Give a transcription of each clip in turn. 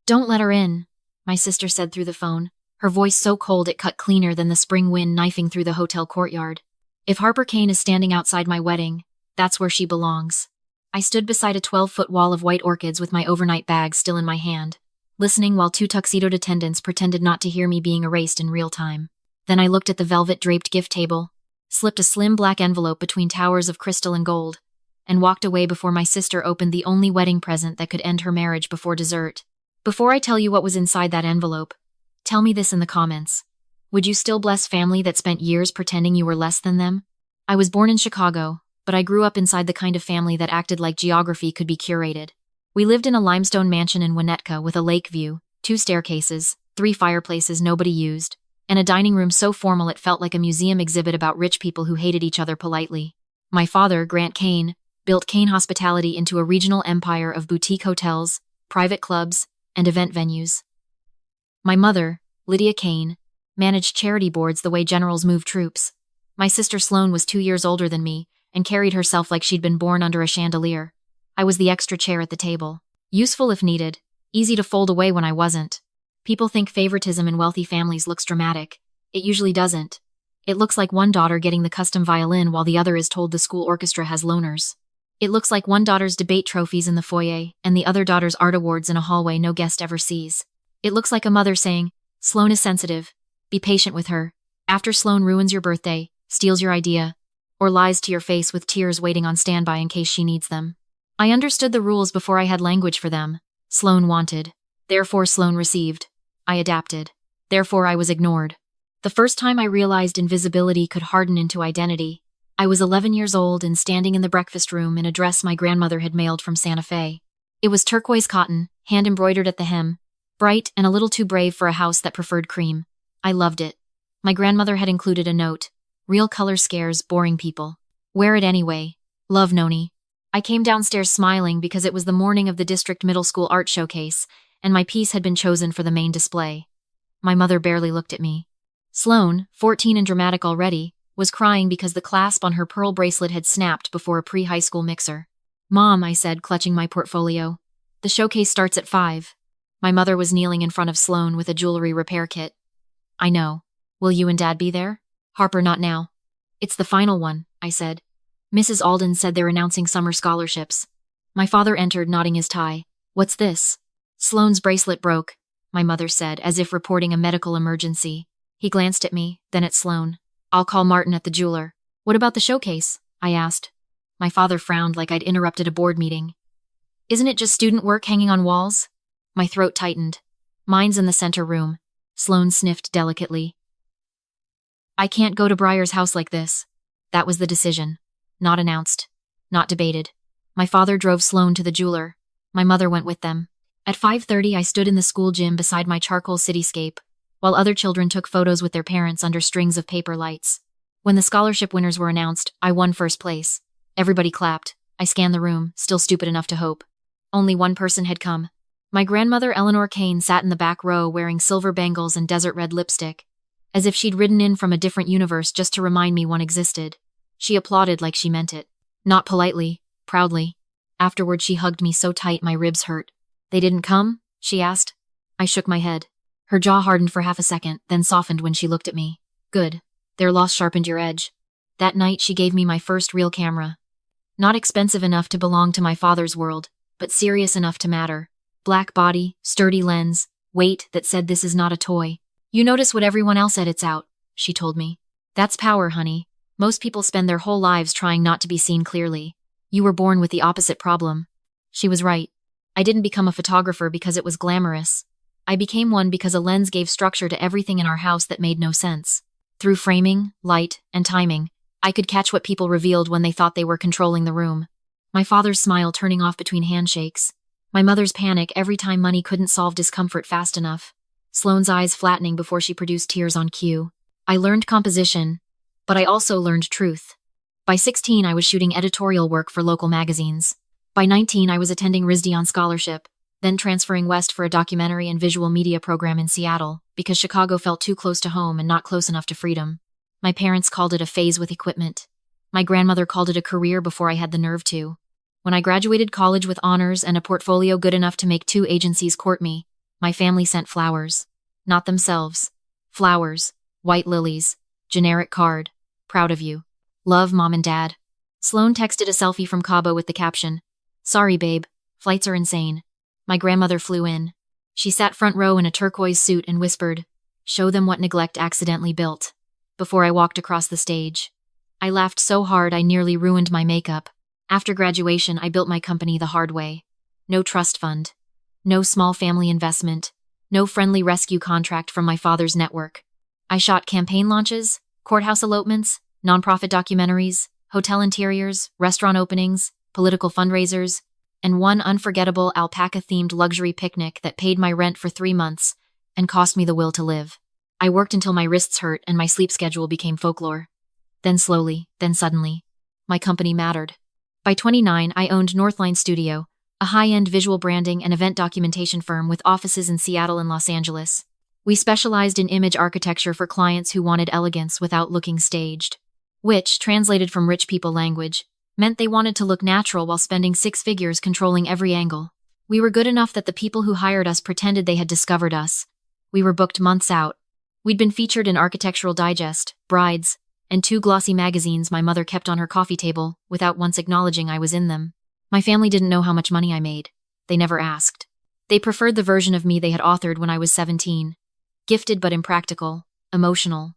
Don't let her in, my sister said through the phone, her voice so cold it cut cleaner than the spring wind knifing through the hotel courtyard. If Harper Kane is standing outside my wedding, that's where she belongs. I stood beside a 12-foot wall of white orchids with my overnight bag still in my hand, listening while two tuxedoed attendants pretended not to hear me being erased in real time. Then I looked at the velvet-draped gift table, slipped a slim black envelope between towers of crystal and gold, and walked away before my sister opened the only wedding present that could end her marriage before dessert. Before I tell you what was inside that envelope, tell me this in the comments. Would you still bless family that spent years pretending you were less than them? I was born in Chicago, but I grew up inside the kind of family that acted like geography could be curated. We lived in a limestone mansion in Winnetka with a lake view, 2 staircases, 3 fireplaces nobody used, and a dining room so formal it felt like a museum exhibit about rich people who hated each other politely. My father, Grant Kane, built Kane Hospitality into a regional empire of boutique hotels, private clubs, and event venues. My mother, Lydia Kane, managed charity boards the way generals move troops. My sister Sloane was 2 years older than me and carried herself like she'd been born under a chandelier. I was the extra chair at the table. Useful if needed, easy to fold away when I wasn't. People think favoritism in wealthy families looks dramatic. It usually doesn't. It looks like one daughter getting the custom violin while the other is told the school orchestra has loners. It looks like one daughter's debate trophies in the foyer and the other daughter's art awards in a hallway no guest ever sees. It looks like a mother saying, "Sloane is sensitive. Be patient with her. After Sloane ruins your birthday, steals your idea, or lies to your face with tears waiting on standby in case she needs them." I understood the rules before I had language for them. Sloane wanted. Therefore Sloane received. I adapted. Therefore I was ignored. The first time I realized invisibility could harden into identity, I was 11 years old and standing in the breakfast room in a dress my grandmother had mailed from Santa Fe. It was turquoise cotton, hand-embroidered at the hem, bright and a little too brave for a house that preferred cream. I loved it. My grandmother had included a note. Real color scares boring people. Wear it anyway. Love, Noni. I came downstairs smiling because it was the morning of the district middle school art showcase, and my piece had been chosen for the main display. My mother barely looked at me. Sloane, 14 and dramatic already, was crying because the clasp on her pearl bracelet had snapped before a pre-high school mixer. "Mom," I said, clutching my portfolio. "The showcase starts at 5. My mother was kneeling in front of Sloane with a jewelry repair kit. "I know. Will you and Dad be there?" "Harper, not now." "It's the final one," I said. "Mrs. Alden said they're announcing summer scholarships." My father entered, knotting his tie. "What's this?" "Sloane's bracelet broke," my mother said, as if reporting a medical emergency. He glanced at me, then at Sloane. "I'll call Martin at the jeweler." "What about the showcase?" I asked. My father frowned like I'd interrupted a board meeting. "Isn't it just student work hanging on walls?" My throat tightened. "Mine's in the center room." Sloane sniffed delicately. "I can't go to Briar's house like this." That was the decision. Not announced. Not debated. My father drove Sloane to the jeweler. My mother went with them. At 5:30, I stood in the school gym beside my charcoal cityscape, while other children took photos with their parents under strings of paper lights. When the scholarship winners were announced, I won first place. Everybody clapped. I scanned the room, still stupid enough to hope. Only one person had come. My grandmother Eleanor Kane sat in the back row wearing silver bangles and desert red lipstick, as if she'd ridden in from a different universe just to remind me one existed. She applauded like she meant it. Not politely, proudly. Afterward she hugged me so tight my ribs hurt. "They didn't come?" she asked. I shook my head. Her jaw hardened for half a second, then softened when she looked at me. "Good. Their loss sharpened your edge." That night she gave me my first real camera. Not expensive enough to belong to my father's world, but serious enough to matter. Black body, sturdy lens, weight that said this is not a toy. "You notice what everyone else edits out," she told me. "That's power, honey. Most people spend their whole lives trying not to be seen clearly. You were born with the opposite problem." She was right. I didn't become a photographer because it was glamorous. I became one because a lens gave structure to everything in our house that made no sense. Through framing, light, and timing, I could catch what people revealed when they thought they were controlling the room. My father's smile turning off between handshakes. My mother's panic every time money couldn't solve discomfort fast enough. Sloane's eyes flattening before she produced tears on cue. I learned composition, but I also learned truth. By 16, I was shooting editorial work for local magazines. By 19, I was attending RISD on scholarship, then transferring west for a documentary and visual media program in Seattle, because Chicago felt too close to home and not close enough to freedom. My parents called it a phase with equipment. My grandmother called it a career before I had the nerve to. When I graduated college with honors and a portfolio good enough to make 2 agencies court me, My family sent flowers. Not themselves. Flowers. White lilies. Generic card. Proud of you. Love, Mom and Dad. Sloan texted a selfie from Cabo with the caption, "Sorry, babe. Flights are insane." My grandmother flew in. She sat front row in a turquoise suit and whispered, "Show them what neglect accidentally built," before I walked across the stage. I laughed so hard I nearly ruined my makeup. After graduation, I built my company the hard way. No trust fund. No small family investment. No friendly rescue contract from my father's network. I shot campaign launches, courthouse elopements, nonprofit documentaries, hotel interiors, restaurant openings, political fundraisers, and one unforgettable alpaca-themed luxury picnic that paid my rent for 3 months and cost me the will to live. I worked until my wrists hurt and my sleep schedule became folklore. Then slowly, then suddenly, my company mattered. By 29, I owned Northline Studio, a high-end visual branding and event documentation firm with offices in Seattle and Los Angeles. We specialized in image architecture for clients who wanted elegance without looking staged, which, translated from rich people language, meant they wanted to look natural while spending 6 figures controlling every angle. We were good enough that the people who hired us pretended they had discovered us. We were booked months out. We'd been featured in Architectural Digest, Brides, and 2 glossy magazines my mother kept on her coffee table without once acknowledging I was in them. My family didn't know how much money I made. They never asked. They preferred the version of me they had authored when I was 17. Gifted but impractical, emotional,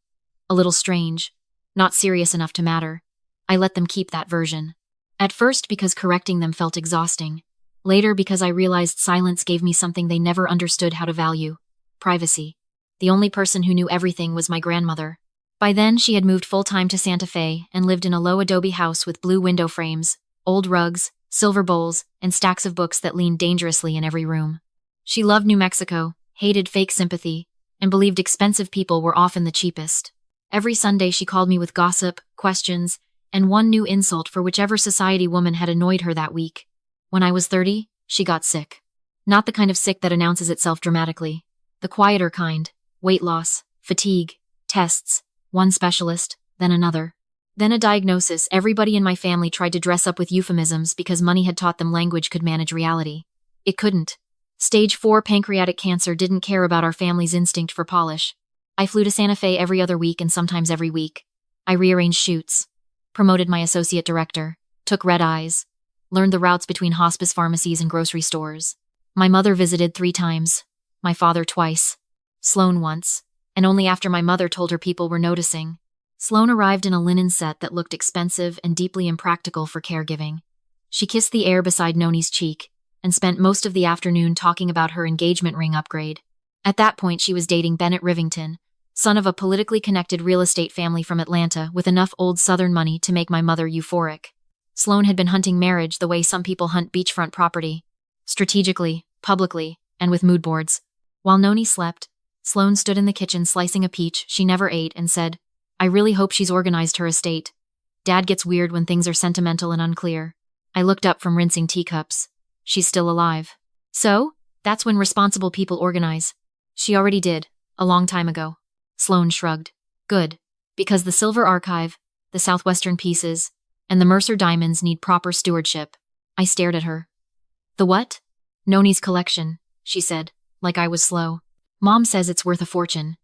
a little strange, not serious enough to matter. I let them keep that version. At first because correcting them felt exhausting. Later because I realized silence gave me something they never understood how to value: privacy. The only person who knew everything was my grandmother. By then, she had moved full-time to Santa Fe and lived in a low adobe house with blue window frames, old rugs, silver bowls, and stacks of books that leaned dangerously in every room. She loved New Mexico, hated fake sympathy, and believed expensive people were often the cheapest. Every Sunday she called me with gossip, questions, and one new insult for whichever society woman had annoyed her that week. When I was 30, she got sick. Not the kind of sick that announces itself dramatically. The quieter kind: weight loss, fatigue, tests, one specialist, then another. Then a diagnosis. Everybody in my family tried to dress up with euphemisms because money had taught them language could manage reality. It couldn't. Stage 4 pancreatic cancer didn't care about our family's instinct for polish. I flew to Santa Fe every other week and sometimes every week. I rearranged shoots, promoted my associate director, took red eyes, learned the routes between hospice pharmacies and grocery stores. My mother visited 3 times, my father twice, Sloan once, and only after my mother told her people were noticing. Sloan arrived in a linen set that looked expensive and deeply impractical for caregiving. She kissed the air beside Noni's cheek and spent most of the afternoon talking about her engagement ring upgrade. At that point, she was dating Bennett Rivington, son of a politically connected real estate family from Atlanta with enough old Southern money to make my mother euphoric. Sloan had been hunting marriage the way some people hunt beachfront property: strategically, publicly, and with mood boards. While Noni slept, Sloan stood in the kitchen slicing a peach she never ate and said, "I really hope she's organized her estate. Dad gets weird when things are sentimental and unclear." I looked up from rinsing teacups. "She's still alive." "So? That's when responsible people organize." "She already did, a long time ago." Sloan shrugged. "Good. Because the Silver Archive, the Southwestern Pieces, and the Mercer Diamonds need proper stewardship." I stared at her. "The what?" "Noni's collection," she said, like I was slow. "Mom says it's worth a fortune.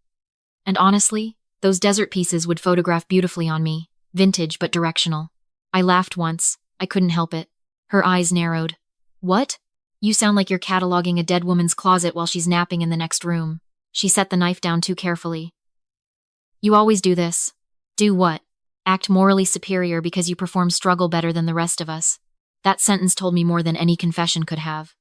And honestly, those desert pieces would photograph beautifully on me, vintage but directional." I laughed once. I couldn't help it. Her eyes narrowed. "What? You sound like you're cataloging a dead woman's closet while she's napping in the next room." She set the knife down too carefully. "You always do this." "Do what?" "Act morally superior because you perform struggle better than the rest of us." That sentence told me more than any confession could have.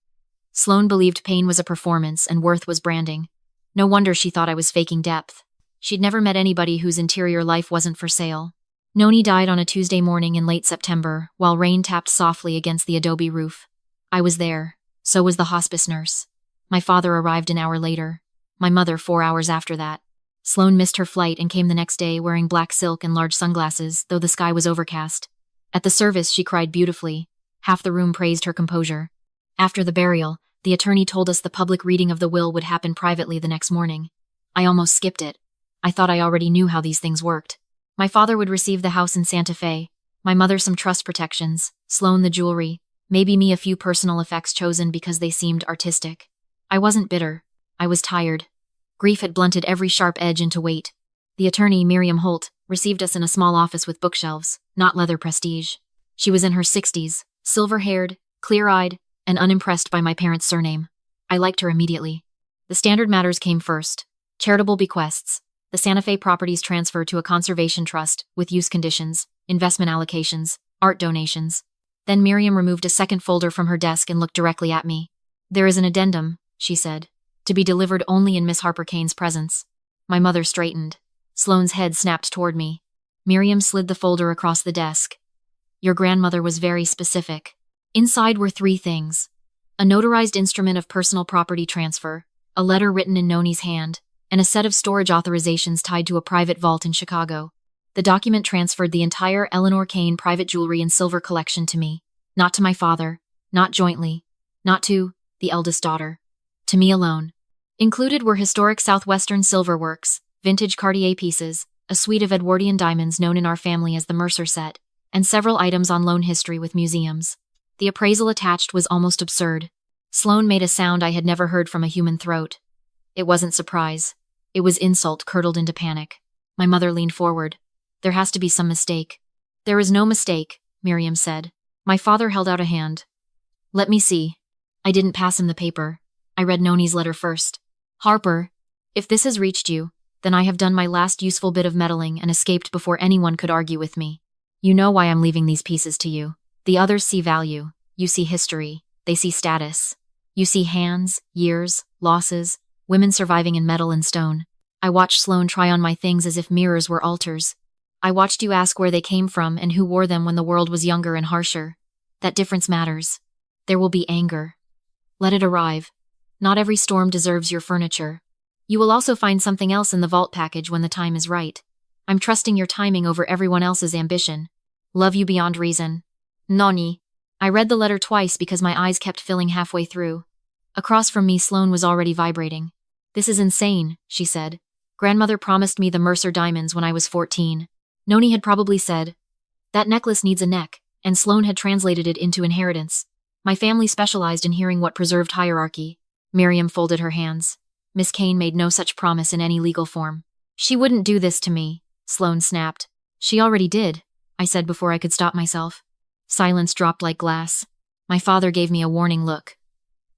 Sloan believed pain was a performance and worth was branding. No wonder she thought I was faking depth. She'd never met anybody whose interior life wasn't for sale. Noni died on a Tuesday morning in late September, while rain tapped softly against the adobe roof. I was there. So was the hospice nurse. My father arrived an hour later. My mother 4 hours after that. Sloan missed her flight and came the next day wearing black silk and large sunglasses, though the sky was overcast. At the service, she cried beautifully. Half the room praised her composure. After the burial, the attorney told us the public reading of the will would happen privately the next morning. I almost skipped it. I thought I already knew how these things worked. My father would receive the house in Santa Fe, my mother some trust protections, Sloan the jewelry, maybe me a few personal effects chosen because they seemed artistic. I wasn't bitter. I was tired. Grief had blunted every sharp edge into weight. The attorney, Miriam Holt, received us in a small office with bookshelves, not leather prestige. She was in her 60s, silver-haired, clear-eyed, and unimpressed by my parents' surname. I liked her immediately. The standard matters came first. Charitable bequests, the Santa Fe properties transfer to a conservation trust with use conditions, investment allocations, art donations. Then Miriam removed a second folder from her desk and looked directly at me. "There is an addendum," she said, "to be delivered only in Miss Harper Kane's presence." My mother straightened. Sloane's head snapped toward me. Miriam slid the folder across the desk. "Your grandmother was very specific." Inside were 3 things: a notarized instrument of personal property transfer, a letter written in Noni's hand, and a set of storage authorizations tied to a private vault in Chicago. The document transferred the entire Eleanor Kane private jewelry and silver collection to me, not to my father, not jointly, not to the eldest daughter, to me alone. Included were historic Southwestern silver works, vintage Cartier pieces, a suite of Edwardian diamonds known in our family as the Mercer set, and several items on loan history with museums. The appraisal attached was almost absurd. Sloane made a sound I had never heard from a human throat. It wasn't surprise. It was insult curdled into panic. My mother leaned forward. "There has to be some mistake." "There is no mistake," Miriam said. My father held out a hand. "Let me see." I didn't pass him the paper. I read Noni's letter first. "Harper, if this has reached you, then I have done my last useful bit of meddling and escaped before anyone could argue with me. You know why I'm leaving these pieces to you. The others see value. You see history. They see status. You see hands, years, losses, women surviving in metal and stone. I watched Sloane try on my things as if mirrors were altars. I watched you ask where they came from and who wore them when the world was younger and harsher. That difference matters. There will be anger. Let it arrive. Not every storm deserves your furniture. You will also find something else in the vault package when the time is right. I'm trusting your timing over everyone else's ambition. Love you beyond reason. Noni." I read the letter twice because my eyes kept filling halfway through. Across from me, Sloane was already vibrating. "This is insane," she said. "Grandmother promised me the Mercer diamonds when I was 14. Noni had probably said, 'That necklace needs a neck,' and Sloane had translated it into inheritance. My family specialized in hearing what preserved hierarchy." Miriam folded her hands. "Miss Kane made no such promise in any legal form." "She wouldn't do this to me," Sloane snapped. "She already did," I said before I could stop myself. Silence dropped like glass. My father gave me a warning look.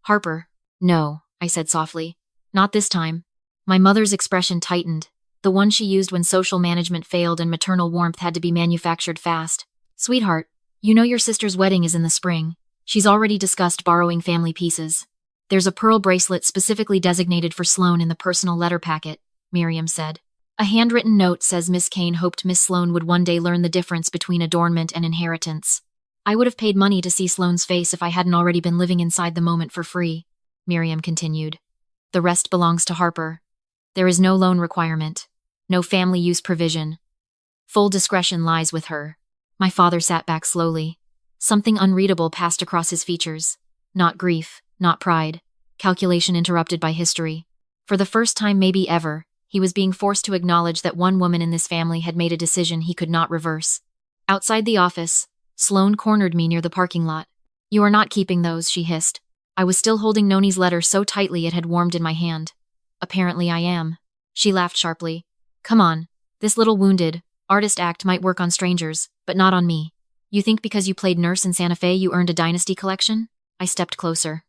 "Harper." "No," I said softly. "Not this time." My mother's expression tightened, the one she used when social management failed and maternal warmth had to be manufactured fast. "Sweetheart, you know your sister's wedding is in the spring. She's already discussed borrowing family pieces. There's a pearl bracelet specifically designated for Sloane in the personal letter packet," Miriam said. "A handwritten note says Miss Kane hoped Miss Sloane would one day learn the difference between adornment and inheritance. I would have paid money to see Sloane's face if I hadn't already been living inside the moment for free," Miriam continued. "The rest belongs to Harper. There is no loan requirement, no family use provision. Full discretion lies with her." My father sat back slowly. Something unreadable passed across his features. Not grief, not pride. Calculation interrupted by history. For the first time maybe ever, he was being forced to acknowledge that one woman in this family had made a decision he could not reverse. Outside the office, Sloane cornered me near the parking lot. "You are not keeping those," she hissed. I was still holding Noni's letter so tightly it had warmed in my hand. "Apparently I am." She laughed sharply. "Come on. This little wounded, artist act might work on strangers, but not on me. You think because you played nurse in Santa Fe you earned a dynasty collection?" I stepped closer.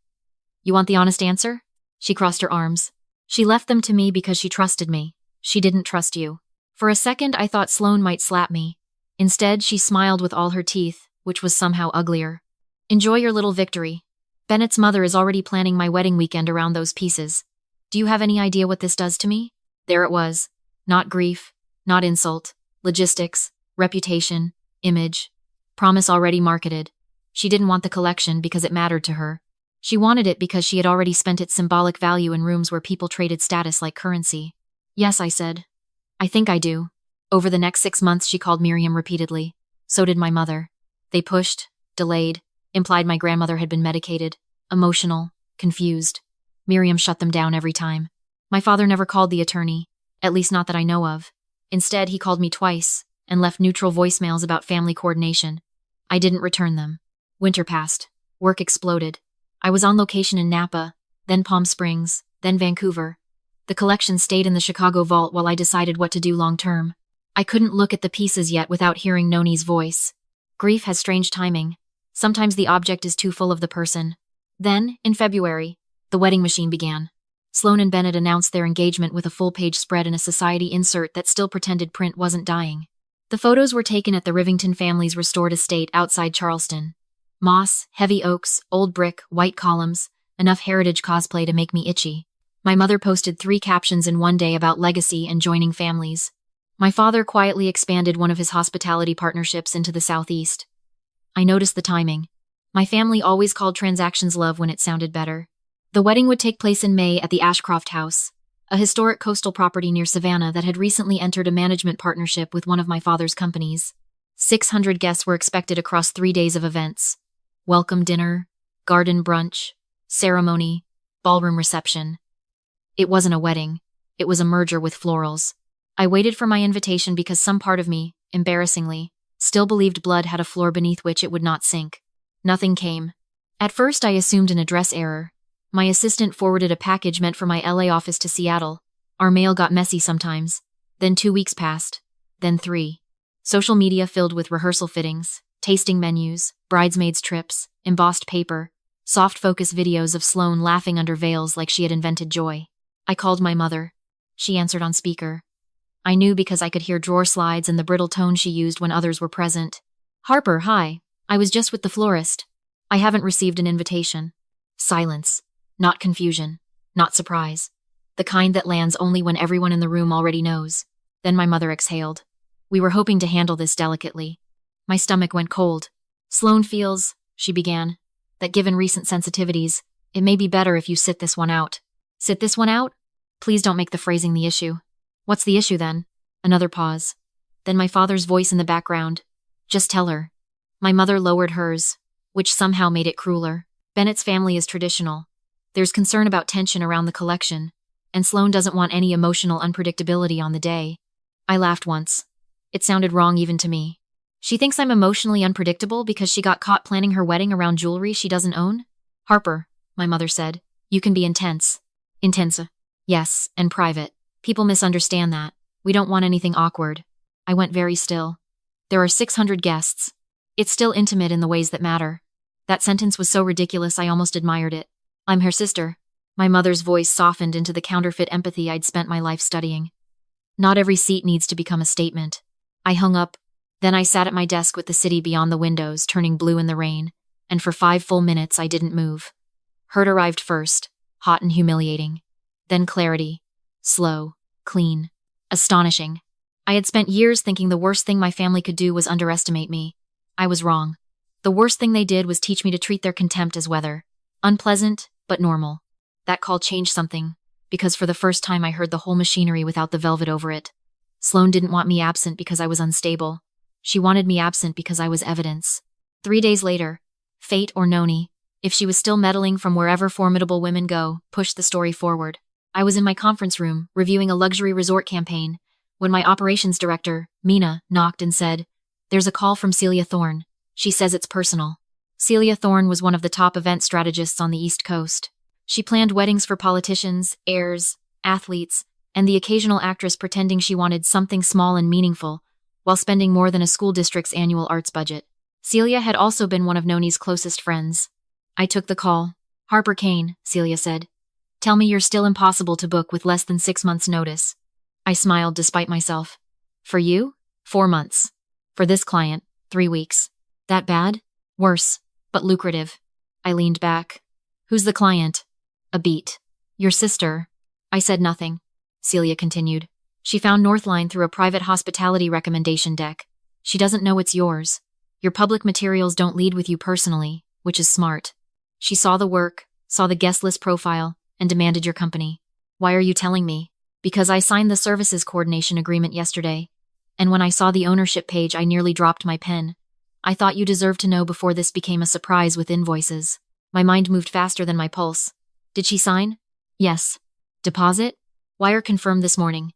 "You want the honest answer?" She crossed her arms. "She left them to me because she trusted me. She didn't trust you." For a second I thought Sloane might slap me. Instead, she smiled with all her teeth, which was somehow uglier. "Enjoy your little victory. Bennett's mother is already planning my wedding weekend around those pieces. Do you have any idea what this does to me?" There it was. Not grief, not insult. Logistics, reputation, image. Promise already marketed. She didn't want the collection because it mattered to her. She wanted it because she had already spent its symbolic value in rooms where people traded status like currency. "Yes," I said. "I think I do." Over the next 6 months she called Miriam repeatedly. So did my mother. They pushed, delayed, implied my grandmother had been medicated, emotional, confused. Miriam shut them down every time. My father never called the attorney, at least not that I know of. Instead, he called me twice and left neutral voicemails about family coordination. I didn't return them. Winter passed. Work exploded. I was on location in Napa, then Palm Springs, then Vancouver. The collection stayed in the Chicago vault while I decided what to do long-term. I couldn't look at the pieces yet without hearing Noni's voice. Grief has strange timing. Sometimes the object is too full of the person. Then, in February, the wedding machine began. Sloan and Bennett announced their engagement with a full-page spread and a society insert that still pretended print wasn't dying. The photos were taken at the Rivington family's restored estate outside Charleston. Moss, heavy oaks, old brick, white columns, enough heritage cosplay to make me itchy. My mother posted 3 captions in one day about legacy and joining families. My father quietly expanded one of his hospitality partnerships into the Southeast. I noticed the timing. My family always called transactions love when it sounded better. The wedding would take place in May at the Ashcroft House, a historic coastal property near Savannah that had recently entered a management partnership with one of my father's companies. 600 guests were expected across 3 days of events. Welcome dinner, garden brunch, ceremony, ballroom reception. It wasn't a wedding. It was a merger with florals. I waited for my invitation because some part of me, embarrassingly, still believed blood had a floor beneath which it would not sink. Nothing came. At first I assumed an address error. My assistant forwarded a package meant for my LA office to Seattle. Our mail got messy sometimes. Then 2 weeks passed. Then 3. Social media filled with rehearsal fittings, tasting menus, bridesmaids' trips, embossed paper, soft focus videos of Sloan laughing under veils like she had invented joy. I called my mother. She answered on speaker. I knew because I could hear drawer slides and the brittle tone she used when others were present. Harper, hi. I was just with the florist. I haven't received an invitation. Silence. Not confusion. Not surprise. The kind that lands only when everyone in the room already knows. Then my mother exhaled. We were hoping to handle this delicately. My stomach went cold. Sloan feels, she began, that given recent sensitivities, it may be better if you sit this one out. Sit this one out? Please don't make the phrasing the issue. What's the issue then? Another pause. Then my father's voice in the background. Just tell her. My mother lowered hers, which somehow made it crueler. Bennett's family is traditional. There's concern about tension around the collection, and Sloan doesn't want any emotional unpredictability on the day. I laughed once. It sounded wrong even to me. She thinks I'm emotionally unpredictable because she got caught planning her wedding around jewelry she doesn't own? Harper, my mother said, you can be intense. Intense. Yes, and private. People misunderstand that. We don't want anything awkward. I went very still. There are 600 guests. It's still intimate in the ways that matter. That sentence was so ridiculous I almost admired it. I'm her sister. My mother's voice softened into the counterfeit empathy I'd spent my life studying. Not every seat needs to become a statement. I hung up. Then I sat at my desk with the city beyond the windows, turning blue in the rain, and for 5 full minutes I didn't move. Hurt arrived first, hot and humiliating. Then clarity. Slow, clean, astonishing. I had spent years thinking the worst thing my family could do was underestimate me. I was wrong. The worst thing they did was teach me to treat their contempt as weather. Unpleasant, but normal. That call changed something, because for the first time I heard the whole machinery without the velvet over it. Sloan didn't want me absent because I was unstable. She wanted me absent because I was evidence. 3 days later, fate or Noni, if she was still meddling from wherever formidable women go, pushed the story forward. I was in my conference room, reviewing a luxury resort campaign, when my operations director, Mina, knocked and said, "There's a call from Celia Thorne. She says it's personal." Celia Thorne was one of the top event strategists on the East Coast. She planned weddings for politicians, heirs, athletes, and the occasional actress pretending she wanted something small and meaningful, while spending more than a school district's annual arts budget. Celia had also been one of Noni's closest friends. I took the call. "Harper Kane," Celia said. "Tell me you're still impossible to book with less than 6 months' notice." I smiled despite myself. "For you? 4 months. For this client, 3 weeks. That bad? Worse, but lucrative." I leaned back. "Who's the client?" A beat. "Your sister." I said nothing. Celia continued. "She found Northline through a private hospitality recommendation deck. She doesn't know it's yours. Your public materials don't lead with you personally, which is smart. She saw the work, saw the guest list profile, and demanded your company. Why are you telling me? Because I signed the services coordination agreement yesterday, and when I saw the ownership page I nearly dropped my pen. I thought you deserved to know before this became a surprise with invoices." My mind moved faster than my pulse. "Did she sign?" "Yes." "Deposit?" "Wire confirmed this morning."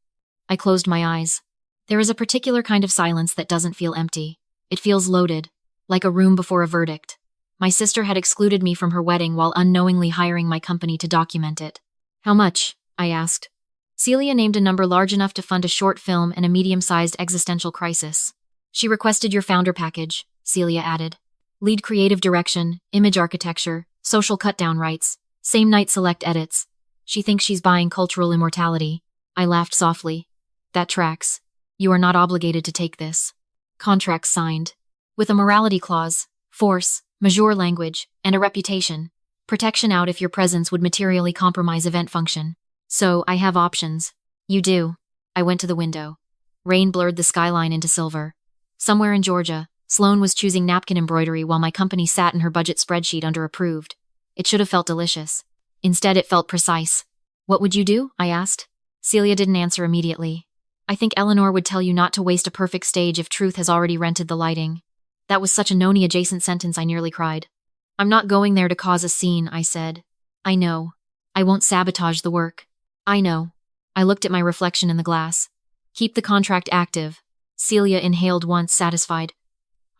I closed my eyes. There is a particular kind of silence that doesn't feel empty. It feels loaded, like a room before a verdict. My sister had excluded me from her wedding while unknowingly hiring my company to document it. How much? I asked. Celia named a number large enough to fund a short film and a medium-sized existential crisis. She requested your founder package, Celia added. Lead creative direction, image architecture, social cut-down rights, same-night select edits. She thinks she's buying cultural immortality. I laughed softly. That tracks. You are not obligated to take this. Contract signed. With a morality clause, force, majeure language, and a reputation. Protection out if your presence would materially compromise event function. So, I have options. You do. I went to the window. Rain blurred the skyline into silver. Somewhere in Georgia, Sloane was choosing napkin embroidery while my company sat in her budget spreadsheet under approved. It should have felt delicious. Instead, it felt precise. What would you do? I asked. Celia didn't answer immediately. I think Eleanor would tell you not to waste a perfect stage if truth has already rented the lighting. That was such a Noni-adjacent sentence I nearly cried. I'm not going there to cause a scene, I said. I know. I won't sabotage the work. I know. I looked at my reflection in the glass. Keep the contract active. Celia inhaled once, satisfied.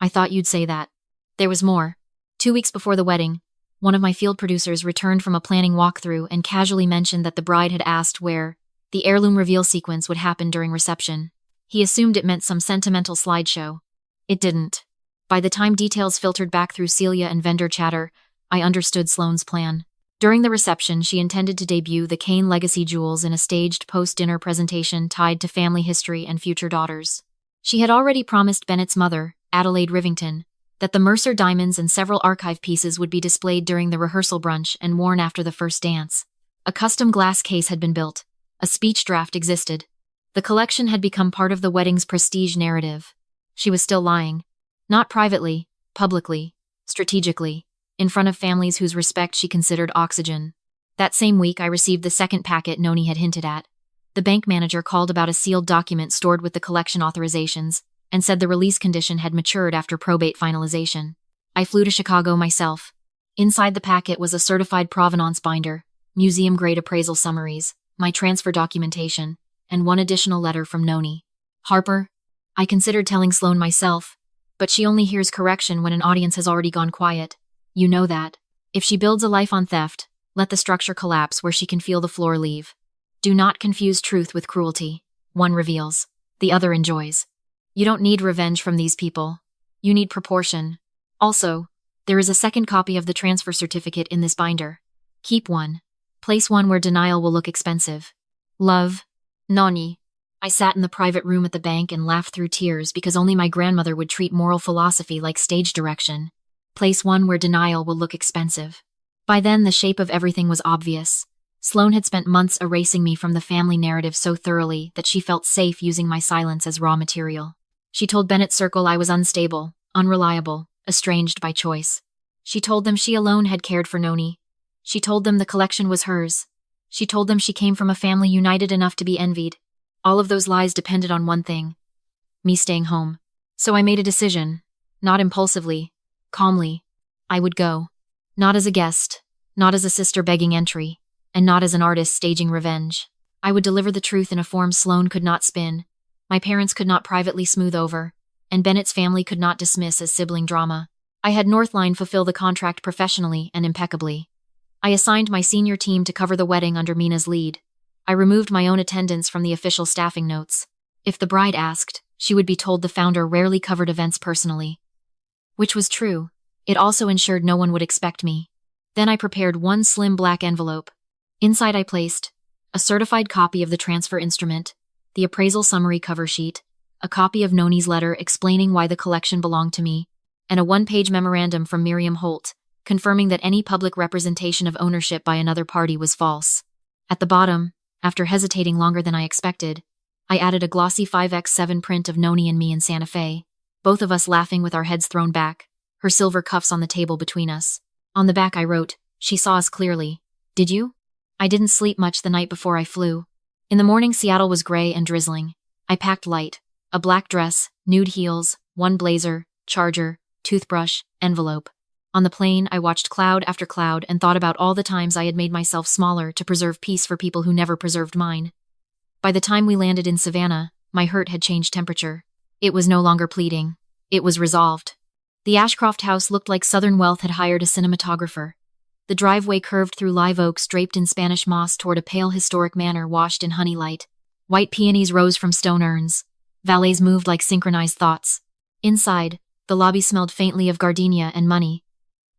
I thought you'd say that. There was more. 2 weeks before the wedding, one of my field producers returned from a planning walkthrough and casually mentioned that the bride had asked where the heirloom reveal sequence would happen during reception. He assumed it meant some sentimental slideshow. It didn't. By the time details filtered back through Celia and vendor chatter, I understood Sloane's plan. During the reception, she intended to debut the Kane Legacy jewels in a staged post-dinner presentation tied to family history and future daughters. She had already promised Bennett's mother, Adelaide Rivington, that the Mercer diamonds and several archive pieces would be displayed during the rehearsal brunch and worn after the first dance. A custom glass case had been built. A speech draft existed. The collection had become part of the wedding's prestige narrative. She was still lying. Not privately, publicly, strategically, in front of families whose respect she considered oxygen. That same week, I received the second packet Noni had hinted at. The bank manager called about a sealed document stored with the collection authorizations and said the release condition had matured after probate finalization. I flew to Chicago myself. Inside the packet was a certified provenance binder, museum-grade appraisal summaries, my transfer documentation, and one additional letter from Noni. Harper? I considered telling Sloane myself, but she only hears correction when an audience has already gone quiet. You know that. If she builds a life on theft, let the structure collapse where she can feel the floor leave. Do not confuse truth with cruelty. One reveals, the other enjoys. You don't need revenge from these people. You need proportion. Also, there is a second copy of the transfer certificate in this binder. Keep one. Place one where denial will look expensive. Love, Noni. I sat in the private room at the bank and laughed through tears because only my grandmother would treat moral philosophy like stage direction. Place one where denial will look expensive. By then, the shape of everything was obvious. Sloane had spent months erasing me from the family narrative so thoroughly that she felt safe using my silence as raw material. She told Bennett Circle I was unstable, unreliable, estranged by choice. She told them she alone had cared for Noni. She told them the collection was hers. She told them she came from a family united enough to be envied. All of those lies depended on one thing: me staying home. So I made a decision, not impulsively, calmly. I would go. Not as a guest, not as a sister begging entry, and not as an artist staging revenge. I would deliver the truth in a form Sloane could not spin, my parents could not privately smooth over, and Bennett's family could not dismiss as sibling drama. I had Northline fulfill the contract professionally and impeccably. I assigned my senior team to cover the wedding under Mina's lead. I removed my own attendance from the official staffing notes. If the bride asked, she would be told the founder rarely covered events personally. Which was true. It also ensured no one would expect me. Then I prepared one slim black envelope. Inside I placed a certified copy of the transfer instrument, the appraisal summary cover sheet, a copy of Noni's letter explaining why the collection belonged to me, and a one-page memorandum from Miriam Holt, confirming that any public representation of ownership by another party was false. At the bottom, after hesitating longer than I expected, I added a glossy 5x7 print of Noni and me in Santa Fe, both of us laughing with our heads thrown back, her silver cuffs on the table between us. On the back I wrote, "She saw us clearly. Did you?" I didn't sleep much the night before I flew. In the morning, Seattle was gray and drizzling. I packed light: a black dress, nude heels, one blazer, charger, toothbrush, envelope. On the plane, I watched cloud after cloud and thought about all the times I had made myself smaller to preserve peace for people who never preserved mine. By the time we landed in Savannah, my hurt had changed temperature. It was no longer pleading. It was resolved. The Ashcroft house looked like Southern Wealth had hired a cinematographer. The driveway curved through live oaks draped in Spanish moss toward a pale historic manor washed in honey light. White peonies rose from stone urns. Valets moved like synchronized thoughts. Inside, the lobby smelled faintly of gardenia and money.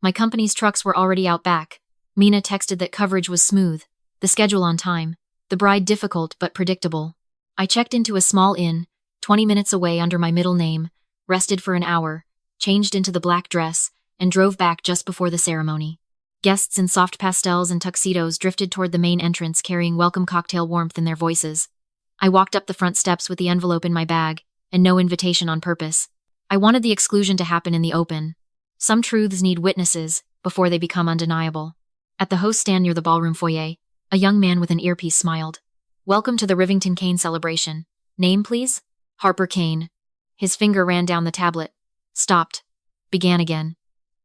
My company's trucks were already out back. Mina texted that coverage was smooth, the schedule on time, the bride difficult but predictable. I checked into a small inn, 20 minutes away under my middle name, rested for an hour, changed into the black dress, and drove back just before the ceremony. Guests in soft pastels and tuxedos drifted toward the main entrance carrying welcome cocktail warmth in their voices. I walked up the front steps with the envelope in my bag, and no invitation on purpose. I wanted the exclusion to happen in the open. Some truths need witnesses before they become undeniable. At the host stand near the ballroom foyer, a young man with an earpiece smiled. "Welcome to the Rivington Kane celebration. Name, please?" "Harper Kane." His finger ran down the tablet. Stopped. Began again.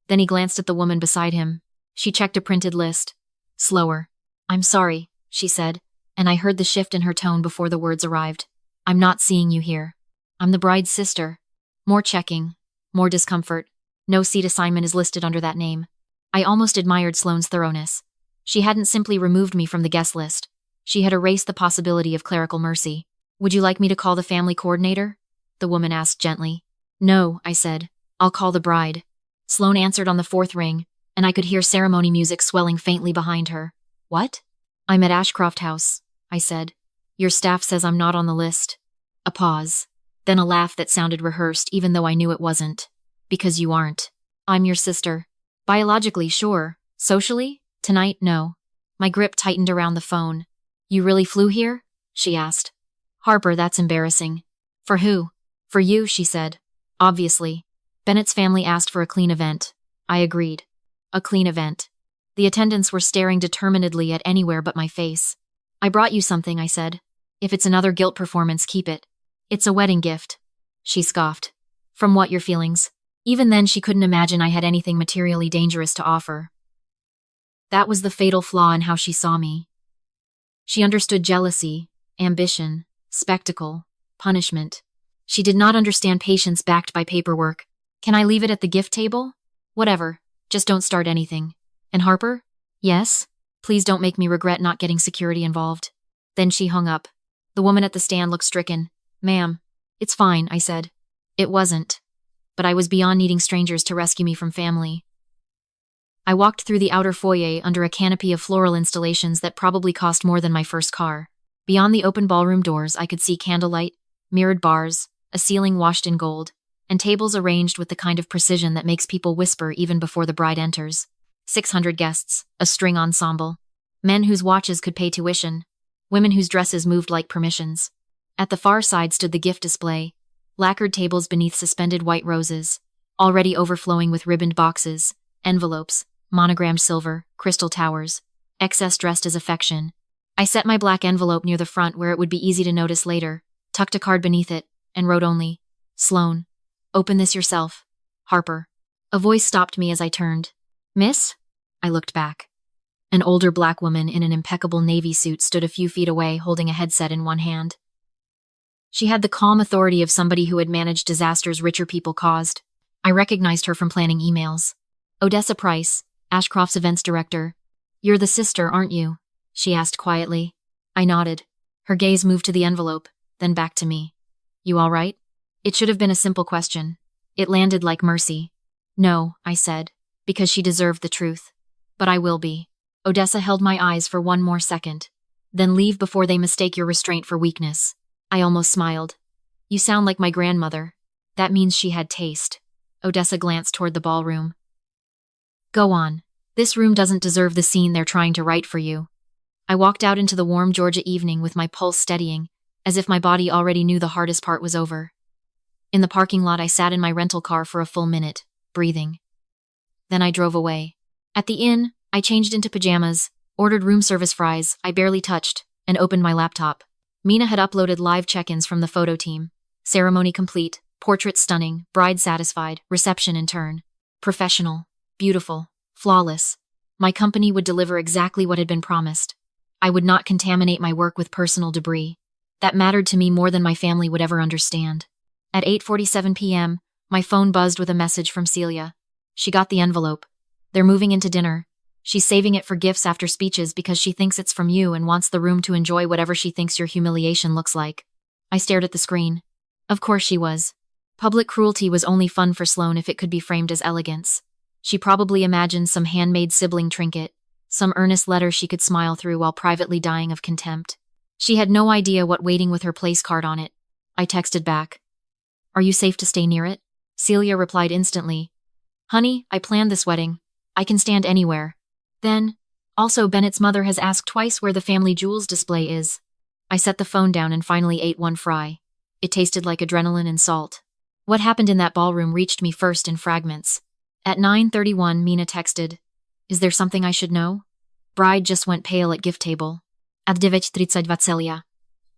Then he glanced at the woman beside him. She checked a printed list. Slower. "I'm sorry," she said, and I heard the shift in her tone before the words arrived. "I'm not seeing you here. I'm the bride's sister." More checking. More discomfort. No seat assignment is listed under that name. I almost admired Sloane's thoroughness. She hadn't simply removed me from the guest list. She had erased the possibility of clerical mercy. "Would you like me to call the family coordinator?" the woman asked gently. "No," I said. "I'll call the bride." Sloane answered on the fourth ring, and I could hear ceremony music swelling faintly behind her. "What?" "I'm at Ashcroft House," I said. "Your staff says I'm not on the list." A pause. Then a laugh that sounded rehearsed even though I knew it wasn't. "Because you aren't. I'm your sister. Biologically, sure. Socially? Tonight, no." My grip tightened around the phone. "You really flew here?" she asked. "Harper, that's embarrassing." "For who?" "For you," she said. "Obviously." Bennett's family asked for a clean event. I agreed. A clean event. The attendants were staring determinedly at anywhere but my face. "I brought you something," I said. "If it's another guilt performance, keep it." "It's a wedding gift." She scoffed. "From what, your feelings?" Even then, she couldn't imagine I had anything materially dangerous to offer. That was the fatal flaw in how she saw me. She understood jealousy, ambition, spectacle, punishment. She did not understand patience backed by paperwork. "Can I leave it at the gift table?" "Whatever. Just don't start anything." "And Harper?" "Yes?" "Please don't make me regret not getting security involved." Then she hung up. The woman at the stand looked stricken. "Ma'am." "It's fine," I said. It wasn't. But I was beyond needing strangers to rescue me from family. I walked through the outer foyer under a canopy of floral installations that probably cost more than my first car. Beyond the open ballroom doors, I could see candlelight, mirrored bars, a ceiling washed in gold, and tables arranged with the kind of precision that makes people whisper even before the bride enters. 600 guests, a string ensemble. Men whose watches could pay tuition. Women whose dresses moved like permissions. At the far side stood the gift display, lacquered tables beneath suspended white roses, already overflowing with ribboned boxes, envelopes, monogrammed silver, crystal towers. Excess dressed as affection. I set my black envelope near the front where it would be easy to notice later, tucked a card beneath it, and wrote only, "Sloane. Open this yourself. Harper." A voice stopped me as I turned. "Miss?" I looked back. An older black woman in an impeccable navy suit stood a few feet away holding a headset in one hand. She had the calm authority of somebody who had managed disasters richer people caused. I recognized her from planning emails. "Odessa Price, Ashcroft's events director. You're the sister, aren't you?" she asked quietly. I nodded. Her gaze moved to the envelope, then back to me. "You all right?" It should have been a simple question. It landed like mercy. "No," I said, because she deserved the truth. "But I will be." Odessa held my eyes for one more second. "Then leave before they mistake your restraint for weakness." I almost smiled. "You sound like my grandmother. That means she had taste." Odessa glanced toward the ballroom. "Go on. This room doesn't deserve the scene they're trying to write for you." I walked out into the warm Georgia evening with my pulse steadying, as if my body already knew the hardest part was over. In the parking lot, I sat in my rental car for a full minute, breathing. Then I drove away. At the inn, I changed into pajamas, ordered room service fries I barely touched, and opened my laptop. Mina had uploaded live check-ins from the photo team. Ceremony complete, portrait stunning, bride satisfied, reception in turn. Professional, beautiful, flawless. My company would deliver exactly what had been promised. I would not contaminate my work with personal debris. That mattered to me more than my family would ever understand. At 8:47 p.m., My phone buzzed with a message from Celia. She got the envelope. They're moving into dinner. She's saving it for gifts after speeches because she thinks it's from you and wants the room to enjoy whatever she thinks your humiliation looks like. I stared at the screen. Of course she was. Public cruelty was only fun for Sloane if it could be framed as elegance. She probably imagined some handmade sibling trinket, some earnest letter she could smile through while privately dying of contempt. She had no idea what waiting with her place card on it. I texted back. Are you safe to stay near it? Celia replied instantly. Honey, I planned this wedding. I can stand anywhere. Then, also Bennett's mother has asked twice where the family jewels display is. I set the phone down and finally ate one fry. It tasted like adrenaline and salt. What happened in that ballroom reached me first in fragments. At 9:31, Mina texted, Is there something I should know? Bride just went pale at gift table. At 9:32 Celia.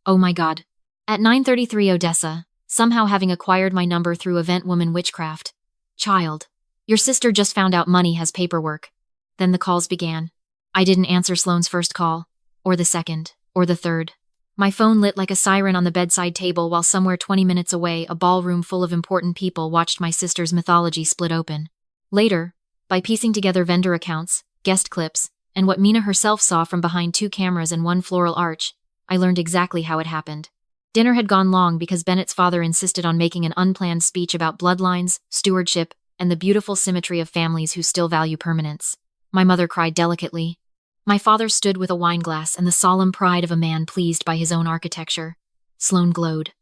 Oh my god. At 9:33 Odessa, somehow having acquired my number through event woman witchcraft. Child. Your sister just found out money has paperwork. Then the calls began. I didn't answer Sloane's first call, or the second, or the third. My phone lit like a siren on the bedside table while somewhere 20 minutes away a ballroom full of important people watched my sister's mythology split open. Later, by piecing together vendor accounts, guest clips, and what Mina herself saw from behind 2 cameras and 1 floral arch, I learned exactly how it happened. Dinner had gone long because Bennett's father insisted on making an unplanned speech about bloodlines, stewardship, and the beautiful symmetry of families who still value permanence. My mother cried delicately. My father stood with a wineglass and the solemn pride of a man pleased by his own architecture. Sloane glowed.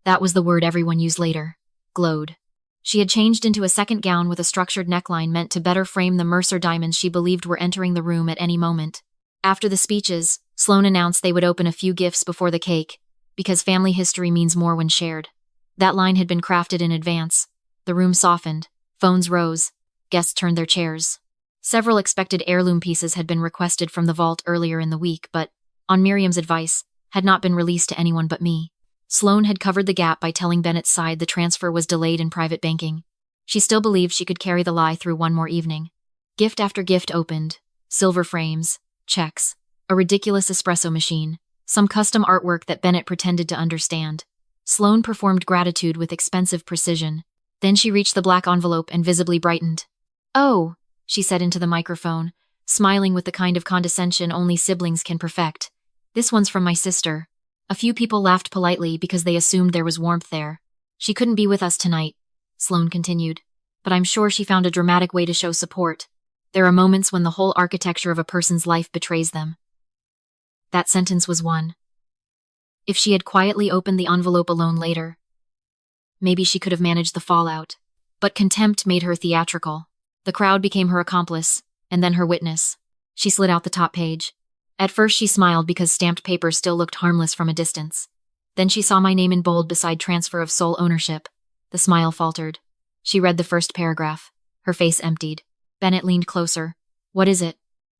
That was the word everyone used later. Glowed. She had changed into a second gown with a structured neckline meant to better frame the Mercer diamonds she believed were entering the room at any moment. After the speeches, Sloane announced they would open a few gifts before the cake, because family history means more when shared. That line had been crafted in advance. The room softened. Phones rose. Guests turned their chairs. Several expected heirloom pieces had been requested from the vault earlier in the week, but, on Miriam's advice, had not been released to anyone but me. Sloane had covered the gap by telling Bennett's side the transfer was delayed in private banking. She still believed she could carry the lie through one more evening. Gift after gift opened. Silver frames, checks, a ridiculous espresso machine, some custom artwork that Bennett pretended to understand. Sloane performed gratitude with expensive precision. Then she reached the black envelope and visibly brightened. Oh, she said into the microphone, smiling with the kind of condescension only siblings can perfect. This one's from my sister. A few people laughed politely because they assumed there was warmth there. She couldn't be with us tonight, Sloane continued, but I'm sure she found a dramatic way to show support. There are moments when the whole architecture of a person's life betrays them. That sentence was one. If she had quietly opened the envelope alone later, maybe she could have managed the fallout. But contempt made her theatrical. The crowd became her accomplice, and then her witness. She slid out the top page. At first she smiled because stamped paper still looked harmless from a distance. Then she saw my name in bold beside transfer of sole ownership. The smile faltered. She read the first paragraph. Her face emptied. Bennett leaned closer. What is it?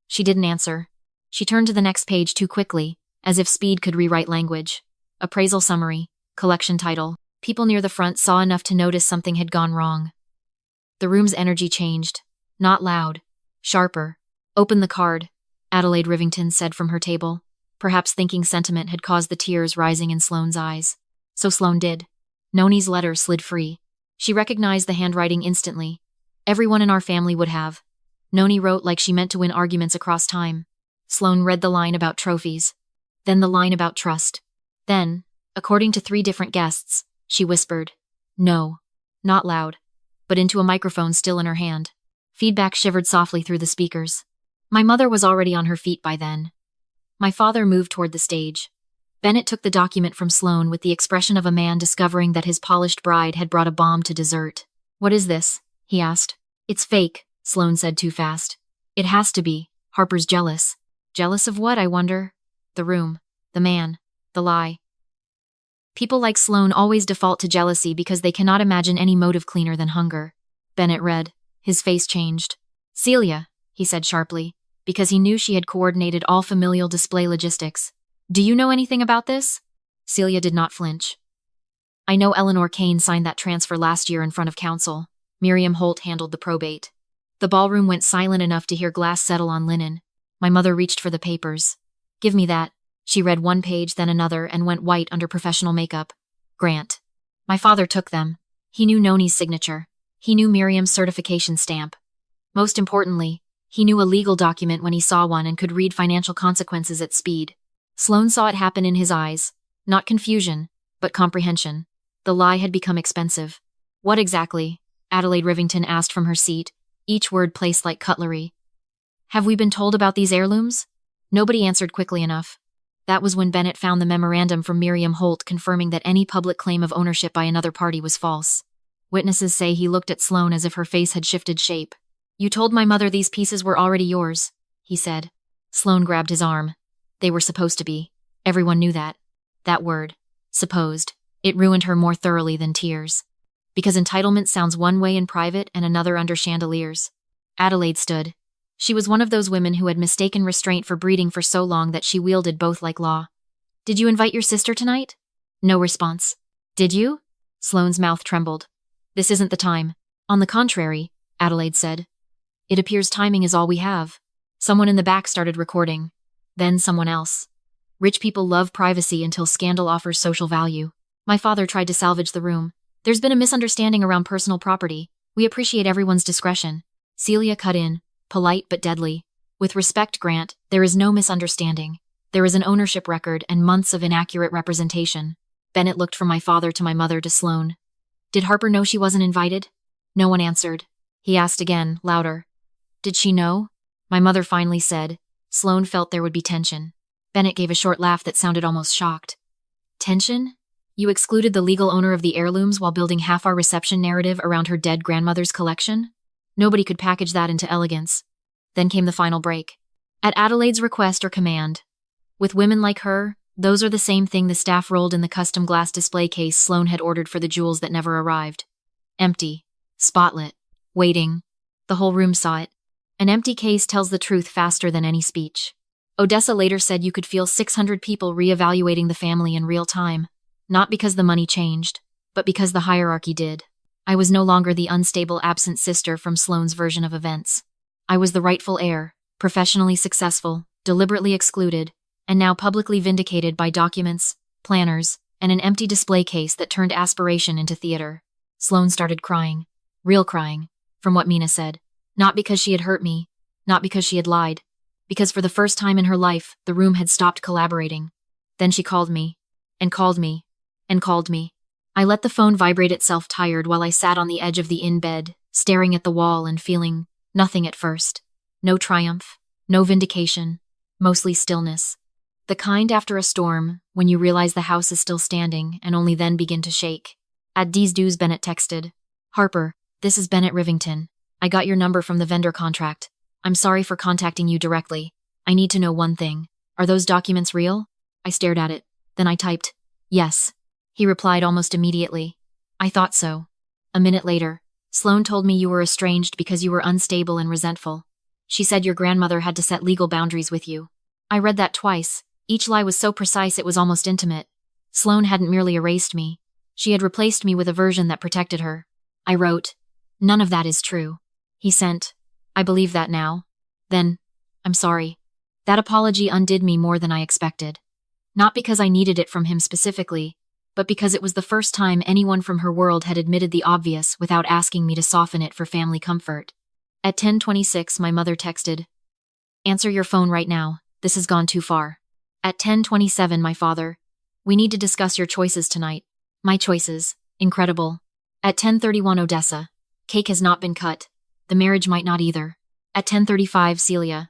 She didn't answer. She turned to the next page too quickly, as if speed could rewrite language. Appraisal summary. Collection title. People near the front saw enough to notice something had gone wrong. The room's energy changed. Not loud. Sharper. Open the card, Adelaide Rivington said from her table, perhaps thinking sentiment had caused the tears rising in Sloane's eyes. So Sloane did. Noni's letter slid free. She recognized the handwriting instantly. Everyone in our family would have. Noni wrote like she meant to win arguments across time. Sloane read the line about trophies. Then the line about trust. Then, according to 3 different guests, she whispered, No. Not loud, but into a microphone still in her hand. Feedback shivered softly through the speakers. My mother was already on her feet by then. My father moved toward the stage. Bennett took the document from Sloane with the expression of a man discovering that his polished bride had brought a bomb to dessert. What is this? He asked. It's fake, Sloane said too fast. It has to be. Harper's jealous. Jealous of what, I wonder? The room. The man. The lie. People like Sloane always default to jealousy because they cannot imagine any motive cleaner than hunger. Bennett read. His face changed. Celia, he said sharply, because he knew she had coordinated all familial display logistics. Do you know anything about this? Celia did not flinch. I know Eleanor Kane signed that transfer last year in front of council. Miriam Holt handled the probate. The ballroom went silent enough to hear glass settle on linen. My mother reached for the papers. Give me that. She read one page, then another, and went white under professional makeup. Grant. My father took them. He knew Noni's signature. He knew Miriam's certification stamp. Most importantly, he knew a legal document when he saw one and could read financial consequences at speed. Sloane saw it happen in his eyes. Not confusion, but comprehension. The lie had become expensive. What exactly? Adelaide Rivington asked from her seat, each word placed like cutlery. Have we been told about these heirlooms? Nobody answered quickly enough. That was when Bennett found the memorandum from Miriam Holt confirming that any public claim of ownership by another party was false. Witnesses say he looked at Sloane as if her face had shifted shape. You told my mother these pieces were already yours, he said. Sloane grabbed his arm. They were supposed to be. Everyone knew that. That word, supposed, it ruined her more thoroughly than tears. Because entitlement sounds one way in private and another under chandeliers. Adelaide stood. She was one of those women who had mistaken restraint for breeding for so long that she wielded both like law. Did you invite your sister tonight? No response. Did you? Sloane's mouth trembled. This isn't the time. On the contrary, Adelaide said. It appears timing is all we have. Someone in the back started recording. Then someone else. Rich people love privacy until scandal offers social value. My father tried to salvage the room. There's been a misunderstanding around personal property. We appreciate everyone's discretion. Celia cut in, polite but deadly. With respect, Grant, there is no misunderstanding. There is an ownership record and months of inaccurate representation. Bennett looked from my father to my mother to Sloane. Did Harper know she wasn't invited? No one answered. He asked again, louder. Did she know? My mother finally said. Sloane felt there would be tension. Bennett gave a short laugh that sounded almost shocked. Tension? You excluded the legal owner of the heirlooms while building half our reception narrative around her dead grandmother's collection? Nobody could package that into elegance. Then came the final break. At Adelaide's request or command. With women like her, those are the same thing the staff rolled in the custom glass display case Sloane had ordered for the jewels that never arrived. Empty. Spotlit. Waiting. The whole room saw it. An empty case tells the truth faster than any speech. Odessa later said you could feel 600 people re-evaluating the family in real time. Not because the money changed, but because the hierarchy did. I was no longer the unstable absent sister from Sloane's version of events. I was the rightful heir, professionally successful, deliberately excluded, and now publicly vindicated by documents, planners, and an empty display case that turned aspiration into theater. Sloane started crying. Real crying, from what Mina said. Not because she had hurt me, not because she had lied. Because for the first time in her life, the room had stopped collaborating. Then she called me, and called me, and called me. I let the phone vibrate itself tired while I sat on the edge of the in-bed, staring at the wall and feeling nothing at first. No triumph, no vindication, mostly stillness. The kind after a storm, when you realize the house is still standing and only then begin to shake. At these dues, Bennett texted. Harper, this is Bennett Rivington. I got your number from the vendor contract. I'm sorry for contacting you directly. I need to know one thing. Are those documents real? I stared at it. Then I typed, yes. He replied almost immediately. I thought so. A minute later, Sloane told me you were estranged because you were unstable and resentful. She said your grandmother had to set legal boundaries with you. I read that twice. Each lie was so precise it was almost intimate. Sloane hadn't merely erased me. She had replaced me with a version that protected her. I wrote, none of that is true. He sent, I believe that now. Then, I'm sorry. That apology undid me more than I expected. Not because I needed it from him specifically, but because it was the first time anyone from her world had admitted the obvious without asking me to soften it for family comfort. At 10:26, my mother texted, answer your phone right now. This has gone too far. At 10:27, my father, we need to discuss your choices tonight. My choices. Incredible. At 10:31, Odessa, cake has not been cut. The marriage might not either. At 10:35, Celia,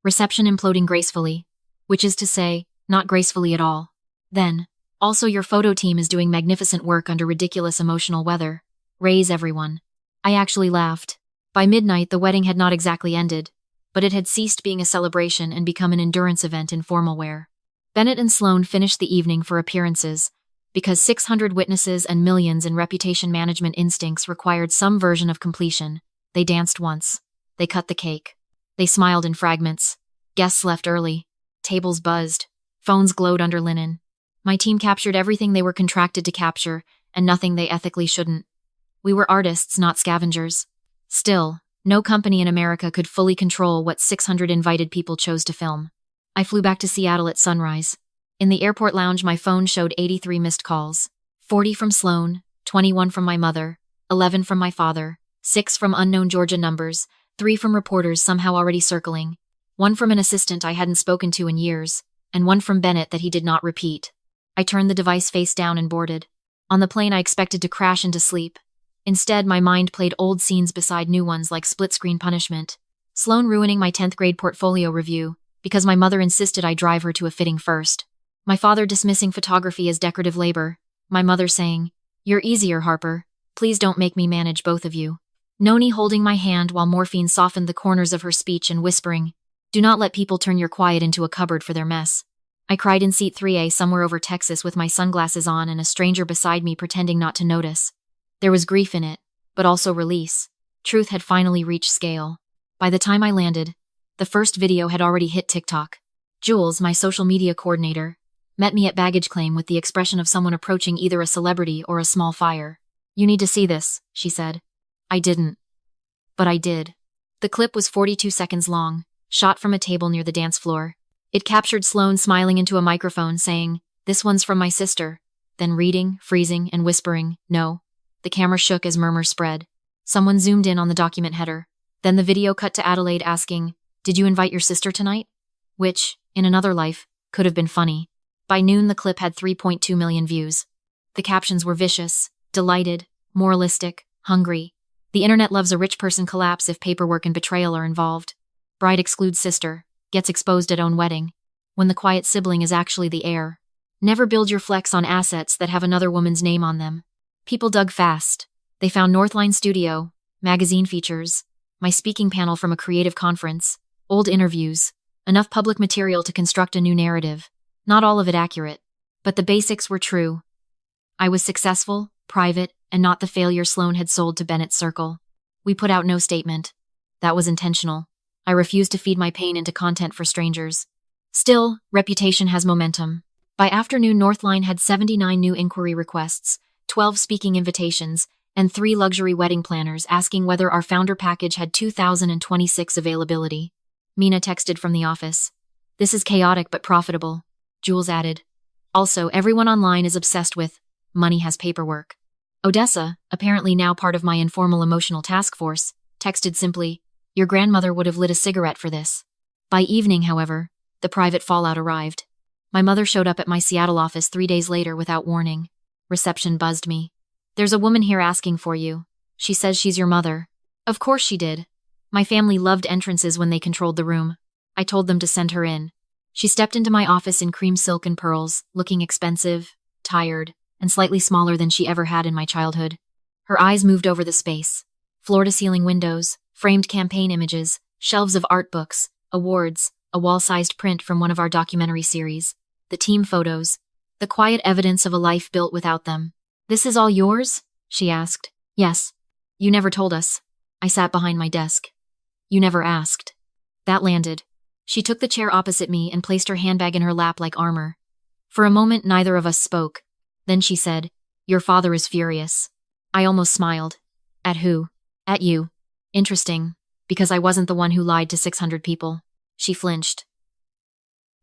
reception imploding gracefully, which is to say, not gracefully at all. Then, also your photo team is doing magnificent work under ridiculous emotional weather. Raise everyone. I actually laughed. By midnight, the wedding had not exactly ended, but it had ceased being a celebration and become an endurance event in formal wear. Bennett and Sloane finished the evening for appearances, because 600 witnesses and millions in reputation management instincts required some version of completion. They danced once. They cut the cake. They smiled in fragments. Guests left early. Tables buzzed. Phones glowed under linen. My team captured everything they were contracted to capture, and nothing they ethically shouldn't. We were artists, not scavengers. Still, no company in America could fully control what 600 invited people chose to film. I flew back to Seattle at sunrise. In the airport lounge, my phone showed 83 missed calls. 40 from Sloane, 21 from my mother, 11 from my father, 6 from unknown Georgia numbers, 3 from reporters somehow already circling, 1 from an assistant I hadn't spoken to in years, and 1 from Bennett that he did not repeat. I turned the device face down and boarded. On the plane I expected to crash into sleep. Instead, my mind played old scenes beside new ones like split-screen punishment. Sloan ruining my 10th grade portfolio review because my mother insisted I drive her to a fitting first. My father dismissing photography as decorative labor. My mother saying, "You're easier, Harper. Please don't make me manage both of you." Noni holding my hand while morphine softened the corners of her speech and whispering, "Do not let people turn your quiet into a cupboard for their mess." I cried in seat 3A somewhere over Texas with my sunglasses on and a stranger beside me pretending not to notice. There was grief in it, but also release. Truth had finally reached scale. By the time I landed, the first video had already hit TikTok. Jules, my social media coordinator, met me at baggage claim with the expression of someone approaching either a celebrity or a small fire. "You need to see this," she said. I didn't. But I did. The clip was 42 seconds long, shot from a table near the dance floor. It captured Sloan smiling into a microphone saying, "This one's from my sister," then reading, freezing, and whispering, "No." The camera shook as murmurs spread. Someone zoomed in on the document header. Then the video cut to Adelaide asking, "Did you invite your sister tonight?" Which, in another life, could have been funny. By noon, the clip had 3.2 million views. The captions were vicious, delighted, moralistic, hungry. The internet loves a rich person collapse if paperwork and betrayal are involved. Bride excludes sister, gets exposed at own wedding, when the quiet sibling is actually the heir. Never build your flex on assets that have another woman's name on them. People dug fast. They found Northline Studio, magazine features, my speaking panel from a creative conference, old interviews, enough public material to construct a new narrative. Not all of it accurate, but the basics were true. I was successful, private, and not the failure Sloan had sold to Bennett's circle. We put out no statement. That was intentional. I refused to feed my pain into content for strangers. Still, reputation has momentum. By afternoon, Northline had 79 new inquiry requests, 12 speaking invitations, and 3 luxury wedding planners asking whether our founder package had 2026 availability. Mina texted from the office. "This is chaotic but profitable," Jules added. Also, everyone online is obsessed with money has paperwork. Odessa, apparently now part of my informal emotional task force, texted simply, "Your grandmother would have lit a cigarette for this." By evening, however, the private fallout arrived. My mother showed up at my Seattle office 3 days later without warning. Reception buzzed me. "There's a woman here asking for you. She says she's your mother." Of course she did. My family loved entrances when they controlled the room. I told them to send her in. She stepped into my office in cream silk and pearls, looking expensive, tired, and slightly smaller than she ever had in my childhood. Her eyes moved over the space. Floor-to-ceiling windows, framed campaign images, shelves of art books, awards, a wall-sized print from one of our documentary series, the team photos, the quiet evidence of a life built without them. "This is all yours?" she asked. "Yes. You never told us." I sat behind my desk. "You never asked." That landed. She took the chair opposite me and placed her handbag in her lap like armor. For a moment, neither of us spoke. Then she said, "Your father is furious." I almost smiled. "At who?" "At you." "Interesting, because I wasn't the one who lied to 600 people." She flinched.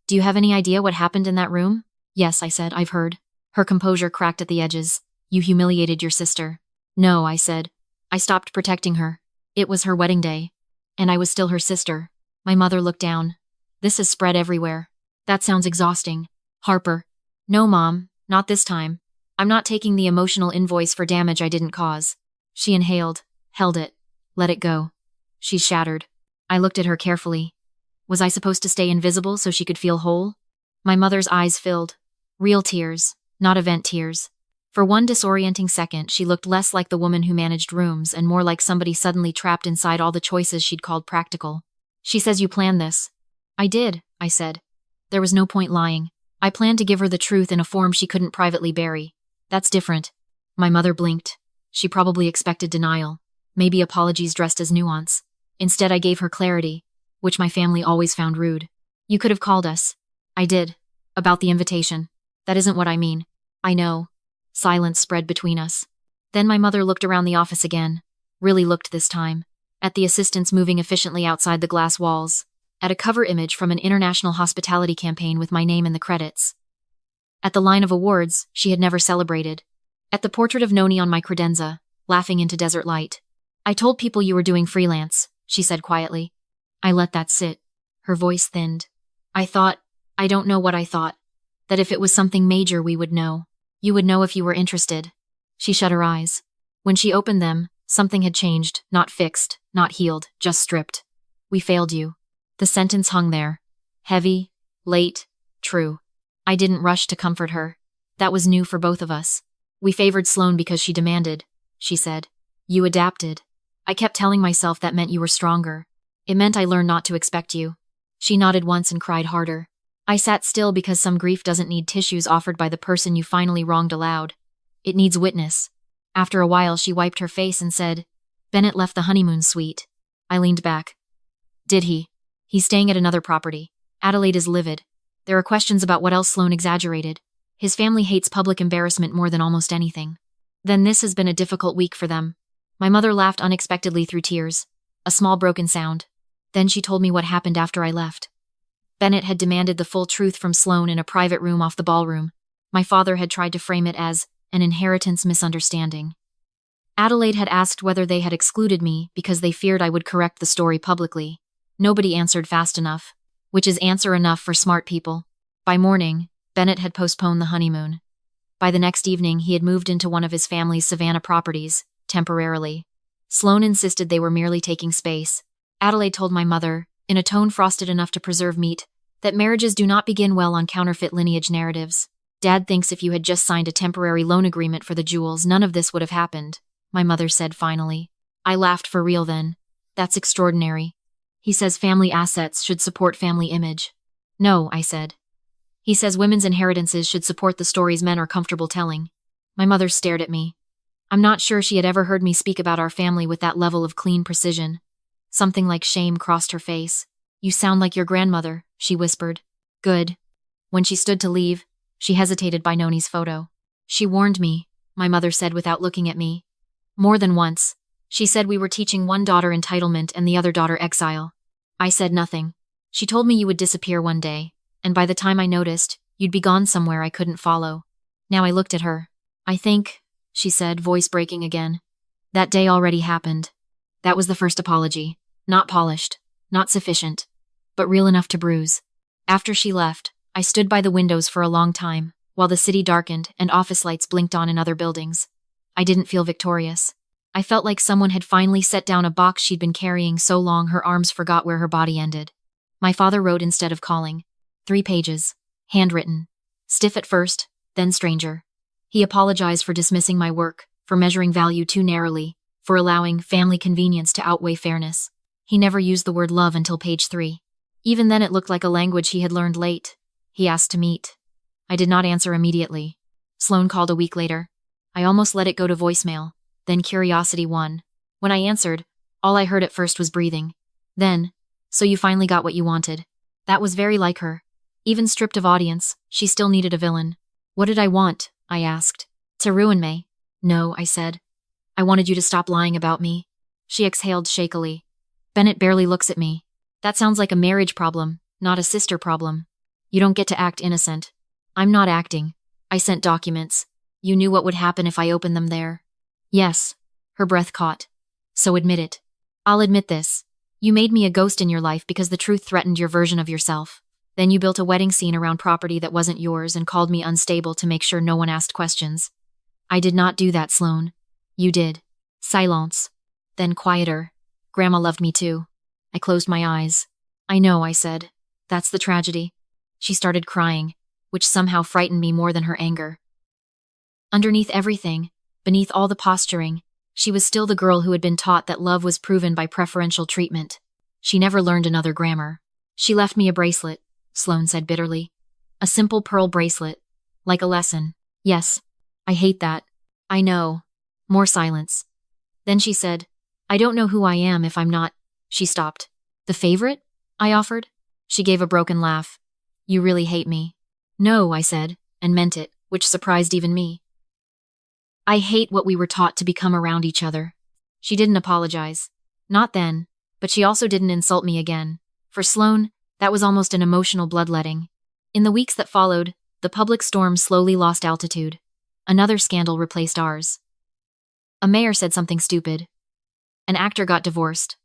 "Do you have any idea what happened in that room?" "Yes," I said, "I've heard." Her composure cracked at the edges. "You humiliated your sister." "No," I said. "I stopped protecting her. It was her wedding day. And I was still her sister." My mother looked down. "This has spread everywhere." "That sounds exhausting." "Harper." "No, Mom, not this time. I'm not taking the emotional invoice for damage I didn't cause." She inhaled, held it, let it go. She's shattered. I looked at her carefully. Was I supposed to stay invisible so she could feel whole? My mother's eyes filled. Real tears, not event tears. For one disorienting second, she looked less like the woman who managed rooms and more like somebody suddenly trapped inside all the choices she'd called practical. "She says you planned this." "I did," I said. There was no point lying. I planned to give her the truth in a form she couldn't privately bury. That's different. My mother blinked. She probably expected denial. Maybe apologies dressed as nuance. Instead, I gave her clarity, which my family always found rude. "You could have called us." "I did. About the invitation." "That isn't what I mean." "I know." Silence spread between us. Then my mother looked around the office again. Really looked this time. At the assistants moving efficiently outside the glass walls. At a cover image from an international hospitality campaign with my name in the credits. At the line of awards she had never celebrated. At the portrait of Noni on my credenza. laughing into desert light. I told people you were doing freelance, she said quietly. I let that sit. Her voice thinned. I don't know what I thought. That if it was something major we would know. You would know if you were interested. She shut her eyes. When she opened them, something had changed, not fixed, not healed, just stripped. We failed you. The sentence hung there. Heavy, late, true. I didn't rush to comfort her. That was new for both of us. We favored Sloane because she demanded, she said. You adapted. I kept telling myself that meant you were stronger. It meant I learned not to expect you. She nodded once and cried harder. I sat still because some grief doesn't need tissues offered by the person you finally wronged aloud. It needs witness. After a while, she wiped her face and said, Bennett left the honeymoon suite. I leaned back. Did he? He's staying at another property. Adelaide is livid. There are questions about what else Sloane exaggerated. His family hates public embarrassment more than almost anything. Then this has been a difficult week for them. My mother laughed unexpectedly through tears. A small broken sound. Then she told me what happened after I left. Bennett had demanded the full truth from Sloane in a private room off the ballroom. My father had tried to frame it as an inheritance misunderstanding. Adelaide had asked whether they had excluded me because they feared I would correct the story publicly. Nobody answered fast enough, which is answer enough for smart people. By morning, Bennett had postponed the honeymoon. By the next evening, he had moved into one of his family's Savannah properties, temporarily. Sloane insisted they were merely taking space. Adelaide told my mother, in a tone frosted enough to preserve meat, that marriages do not begin well on counterfeit lineage narratives. Dad thinks if you had just signed a temporary loan agreement for the jewels, none of this would have happened, my mother said finally. I laughed for real then. That's extraordinary. He says family assets should support family image. No, I said. He says women's inheritances should support the stories men are comfortable telling. My mother stared at me. I'm not sure she had ever heard me speak about our family with that level of clean precision. Something like shame crossed her face. You sound like your grandmother, she whispered. Good. When she stood to leave, she hesitated by Noni's photo. She warned me, my mother said without looking at me. More than once. She said we were teaching one daughter entitlement and the other daughter exile. I said nothing. She told me you would disappear one day, and by the time I noticed, you'd be gone somewhere I couldn't follow. Now I looked at her. I think, she said, voice breaking again. That day already happened. That was the first apology. Not polished, not sufficient, but real enough to bruise. After she left, I stood by the windows for a long time, while the city darkened and office lights blinked on in other buildings. I didn't feel victorious. I felt like someone had finally set down a box she'd been carrying so long her arms forgot where her body ended. My father wrote instead of calling. 3 pages. Handwritten. Stiff at first, then stranger. He apologized for dismissing my work, for measuring value too narrowly, for allowing family convenience to outweigh fairness. He never used the word love until page 3. Even then it looked like a language he had learned late. He asked to meet. I did not answer immediately. Sloane called a week later. I almost let it go to voicemail. Then curiosity won. When I answered, all I heard at first was breathing. Then, so you finally got what you wanted. That was very like her. Even stripped of audience, she still needed a villain. What did I want? I asked. To ruin me. No, I said. I wanted you to stop lying about me. She exhaled shakily. Bennett barely looks at me. That sounds like a marriage problem, not a sister problem. You don't get to act innocent. I'm not acting. I sent documents. You knew what would happen if I opened them there. Yes. Her breath caught. So admit it. I'll admit this. You made me a ghost in your life because the truth threatened your version of yourself. Then you built a wedding scene around property that wasn't yours and called me unstable to make sure no one asked questions. I did not do that, Sloane. You did. Silence. Then quieter. Grandma loved me too. I closed my eyes. I know, I said. That's the tragedy. She started crying, which somehow frightened me more than her anger. Underneath everything, beneath all the posturing, she was still the girl who had been taught that love was proven by preferential treatment. She never learned another grammar. She left me a bracelet, Sloane said bitterly. A simple pearl bracelet. Like a lesson. Yes. I hate that. I know. More silence. Then she said, I don't know who I am if I'm not. She stopped. The favorite? I offered. She gave a broken laugh. You really hate me. No, I said, and meant it, which surprised even me. I hate what we were taught to become around each other. She didn't apologize. Not then, but she also didn't insult me again. For Sloane, that was almost an emotional bloodletting. In the weeks that followed, the public storm slowly lost altitude. Another scandal replaced ours. A mayor said something stupid. An actor got divorced.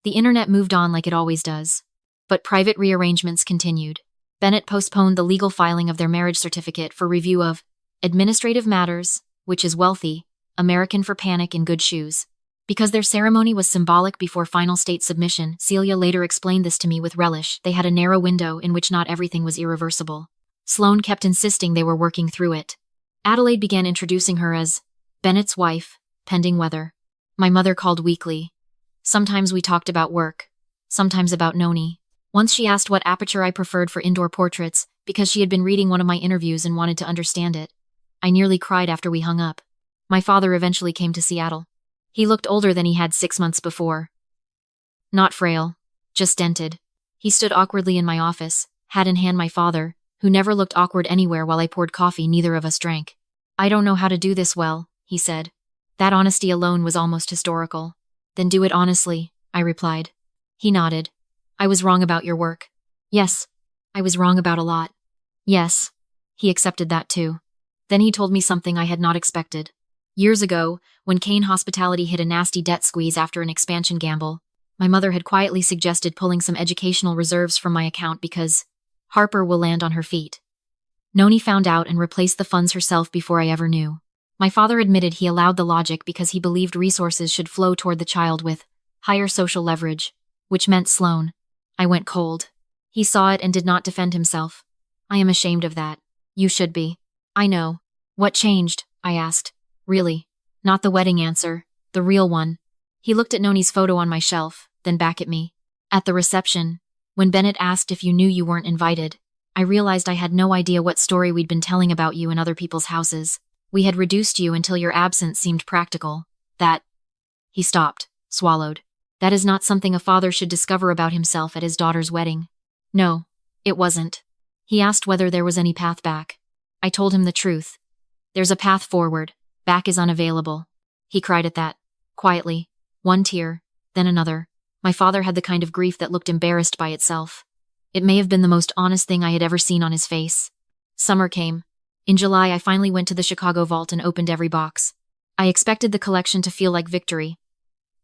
The internet moved on like it always does. But private rearrangements continued. Bennett postponed the legal filing of their marriage certificate for review of Administrative Matters, which is wealthy, American for panic in good shoes. Because their ceremony was symbolic before final state submission, Celia later explained this to me with relish. They had a narrow window in which not everything was irreversible. Sloane kept insisting they were working through it. Adelaide began introducing her as Bennett's wife, pending weather. My mother called weekly. Sometimes we talked about work, sometimes about Noni. Once she asked what aperture I preferred for indoor portraits because she had been reading one of my interviews and wanted to understand it. I nearly cried after we hung up. My father eventually came to Seattle. He looked older than he had 6 months before. Not frail, just dented. He stood awkwardly in my office, hat in hand. My father, who never looked awkward anywhere while I poured coffee neither of us drank. I don't know how to do this well, he said. That honesty alone was almost historical. Then do it honestly, I replied. He nodded. I was wrong about your work. Yes. I was wrong about a lot. Yes. He accepted that too. Then he told me something I had not expected. Years ago, when Kane Hospitality hit a nasty debt squeeze after an expansion gamble, my mother had quietly suggested pulling some educational reserves from my account because Harper will land on her feet. Noni found out and replaced the funds herself before I ever knew. My father admitted he allowed the logic because he believed resources should flow toward the child with higher social leverage, which meant Sloane. I went cold. He saw it and did not defend himself. I am ashamed of that. You should be. I know. What changed? I asked. Really. Not the wedding answer. The real one. He looked at Noni's photo on my shelf, then back at me. At the reception, when Bennett asked if you knew you weren't invited, I realized I had no idea what story we'd been telling about you in other people's houses. We had reduced you until your absence seemed practical. That. He stopped, swallowed. That is not something a father should discover about himself at his daughter's wedding. No, it wasn't. He asked whether there was any path back. I told him the truth. There's a path forward. Back is unavailable. He cried at that, quietly. One tear, then another. My father had the kind of grief that looked embarrassed by itself. It may have been the most honest thing I had ever seen on his face. Summer came. In July, I finally went to the Chicago vault and opened every box. I expected the collection to feel like victory.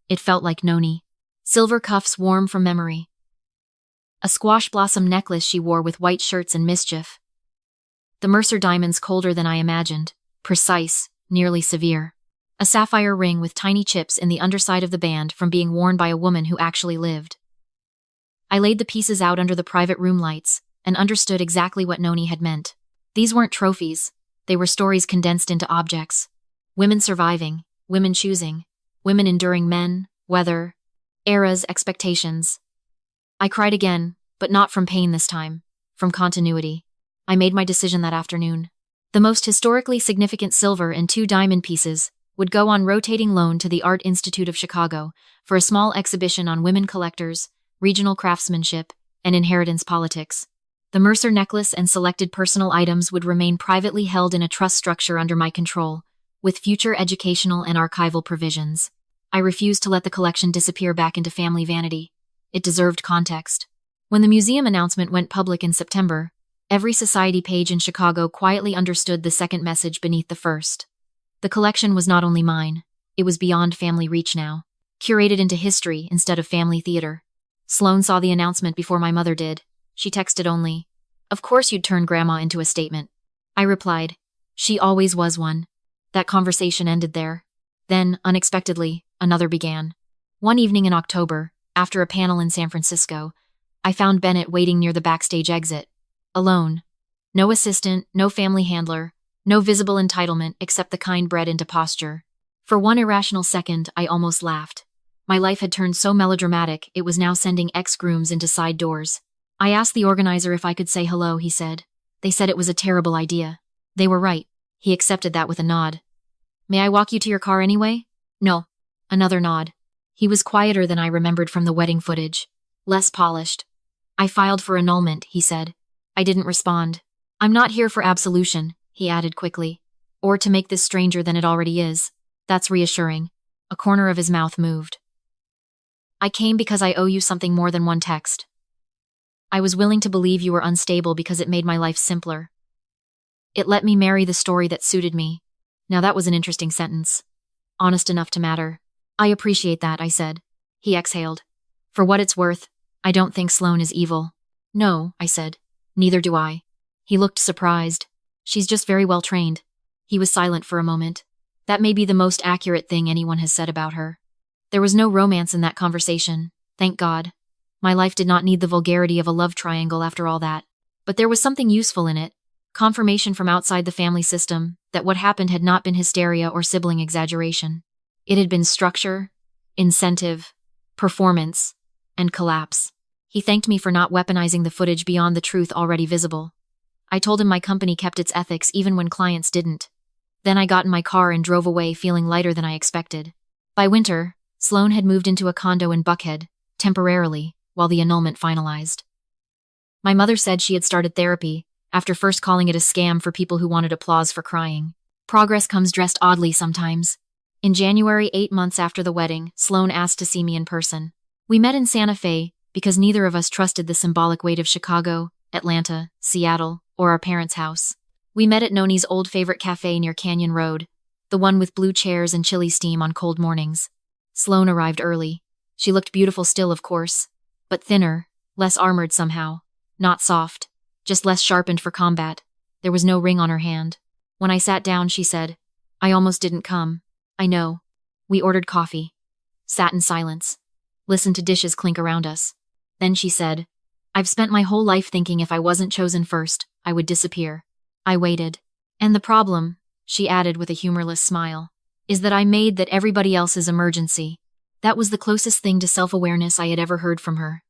It felt like Noni. Silver cuffs warm from memory. A squash blossom necklace she wore with white shirts and mischief. The Mercer diamonds colder than I imagined, precise, nearly severe. A sapphire ring with tiny chips in the underside of the band from being worn by a woman who actually lived. I laid the pieces out under the private room lights and understood exactly what Noni had meant. These weren't trophies. They were stories condensed into objects. Women surviving, women choosing, women enduring men, weather, eras, expectations. I cried again, but not from pain this time, from continuity. I made my decision that afternoon. The most historically significant silver and 2 diamond pieces would go on rotating loan to the Art Institute of Chicago for a small exhibition on women collectors, regional craftsmanship, and inheritance politics. The Mercer necklace and selected personal items would remain privately held in a trust structure under my control, with future educational and archival provisions. I refused to let the collection disappear back into family vanity. It deserved context. When the museum announcement went public in September, every society page in Chicago quietly understood the second message beneath the first. The collection was not only mine, it was beyond family reach now, curated into history instead of family theater. Sloane saw the announcement before my mother did. She texted only, "Of course you'd turn Grandma into a statement." I replied, "She always was one." That conversation ended there. Then, unexpectedly, another began. One evening in October, after a panel in San Francisco, I found Bennett waiting near the backstage exit. Alone. No assistant, no family handler, no visible entitlement except the kind bred into posture. For one irrational second, I almost laughed. My life had turned so melodramatic, it was now sending ex-grooms into side doors. I asked the organizer if I could say hello, he said. They said it was a terrible idea. They were right. He accepted that with a nod. "May I walk you to your car anyway?" "No." Another nod. He was quieter than I remembered from the wedding footage. Less polished. "I filed for annulment," he said. I didn't respond. "I'm not here for absolution," he added quickly. "Or to make this stranger than it already is." That's reassuring. A corner of his mouth moved. "I came because I owe you something more than one text. I was willing to believe you were unstable because it made my life simpler. It let me marry the story that suited me." Now that was an interesting sentence. honest enough to matter. I appreciate that, I said. He exhaled. For what it's worth, I don't think Sloane is evil. No, I said. Neither do I. He looked surprised. She's just very well trained. He was silent for a moment. That may be the most accurate thing anyone has said about her. There was no romance in that conversation, thank God. My life did not need the vulgarity of a love triangle after all that. But there was something useful in it. Confirmation from outside the family system that what happened had not been hysteria or sibling exaggeration. It had been structure, incentive, performance, and collapse. He thanked me for not weaponizing the footage beyond the truth already visible. I told him my company kept its ethics even when clients didn't. Then I got in my car and drove away feeling lighter than I expected. By winter, Sloane had moved into a condo in Buckhead, temporarily, while the annulment finalized. My mother said she had started therapy, after first calling it a scam for people who wanted applause for crying. Progress comes dressed oddly sometimes. In January, 8 months after the wedding, Sloane asked to see me in person. We met in Santa Fe because neither of us trusted the symbolic weight of Chicago, Atlanta, Seattle, or our parents' house. We met at Noni's old favorite cafe near Canyon Road, the one with blue chairs and chili steam on cold mornings. Sloane arrived early. She looked beautiful still, of course, but thinner, less armored somehow. Not soft, just less sharpened for combat. There was no ring on her hand. When I sat down, she said, I almost didn't come. I know. We ordered coffee. Sat in silence. Listened to dishes clink around us. Then she said, I've spent my whole life thinking if I wasn't chosen first, I would disappear. I waited. And the problem, she added with a humorless smile, is that I made that everybody else's emergency. That was the closest thing to self-awareness I had ever heard from her.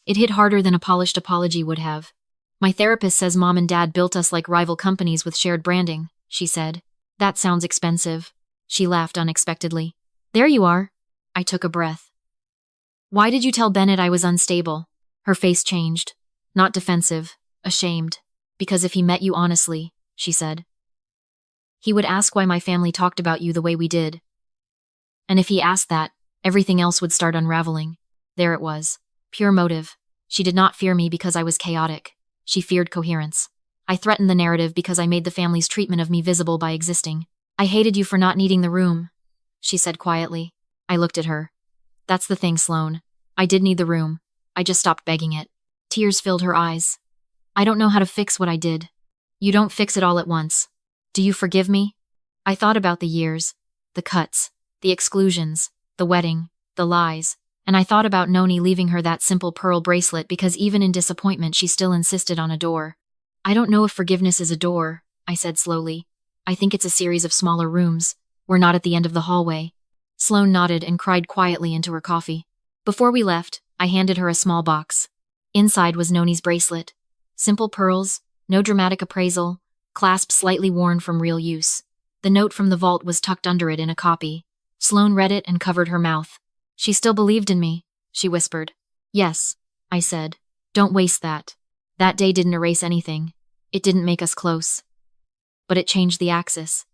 It hit harder than a polished apology would have. My therapist says Mom and Dad built us like rival companies with shared branding, she said. That sounds expensive. She laughed unexpectedly. There you are. I took a breath. Why did you tell Bennett I was unstable? Her face changed. Not defensive, ashamed. Because if he met you honestly, she said, he would ask why my family talked about you the way we did. And if he asked that, everything else would start unraveling. There it was. Pure motive. She did not fear me because I was chaotic. She feared coherence. I threatened the narrative because I made the family's treatment of me visible by existing. I hated you for not needing the room, she said quietly. I looked at her. That's the thing, Sloane. I did need the room. I just stopped begging it. Tears filled her eyes. I don't know how to fix what I did. You don't fix it all at once. Do you forgive me? I thought about the years, the cuts, the exclusions, the wedding, the lies, and I thought about Noni leaving her that simple pearl bracelet because even in disappointment she still insisted on a door. I don't know if forgiveness is a door, I said slowly. I think it's a series of smaller rooms. We're not at the end of the hallway. Sloane nodded and cried quietly into her coffee. Before we left, I handed her a small box. Inside was Noni's bracelet. Simple pearls, no dramatic appraisal, clasp slightly worn from real use. The note from the vault was tucked under it in a copy. Sloane read it and covered her mouth. She still believed in me, she whispered. Yes, I said. Don't waste that. That day didn't erase anything. It didn't make us close. But it changed the axis.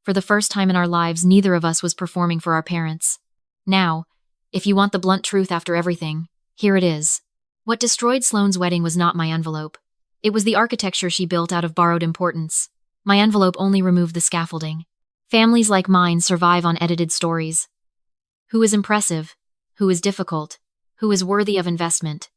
For the first time in our lives, neither of us was performing for our parents. Now, if you want the blunt truth after everything, here it is. What destroyed Sloane's wedding was not my envelope. It was the architecture she built out of borrowed importance. My envelope only removed the scaffolding. Families like mine survive on edited stories. Who is impressive? Who is difficult? Who is worthy of investment?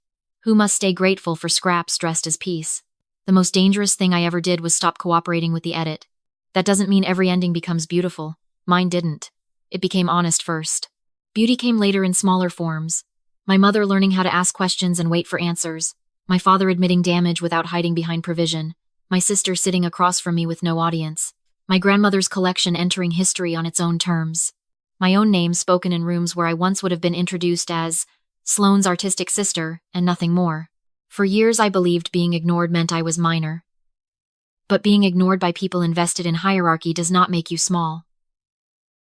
Who must stay grateful for scraps dressed as peace? The most dangerous thing I ever did was stop cooperating with the edit. That doesn't mean every ending becomes beautiful. Mine didn't. It became honest first. Beauty came later in smaller forms. My mother learning how to ask questions and wait for answers. My father admitting damage without hiding behind provision. My sister sitting across from me with no audience. My grandmother's collection entering history on its own terms. My own name spoken in rooms where I once would have been introduced as Sloane's artistic sister and nothing more. For years I believed being ignored meant I was minor. But being ignored by people invested in hierarchy does not make you small.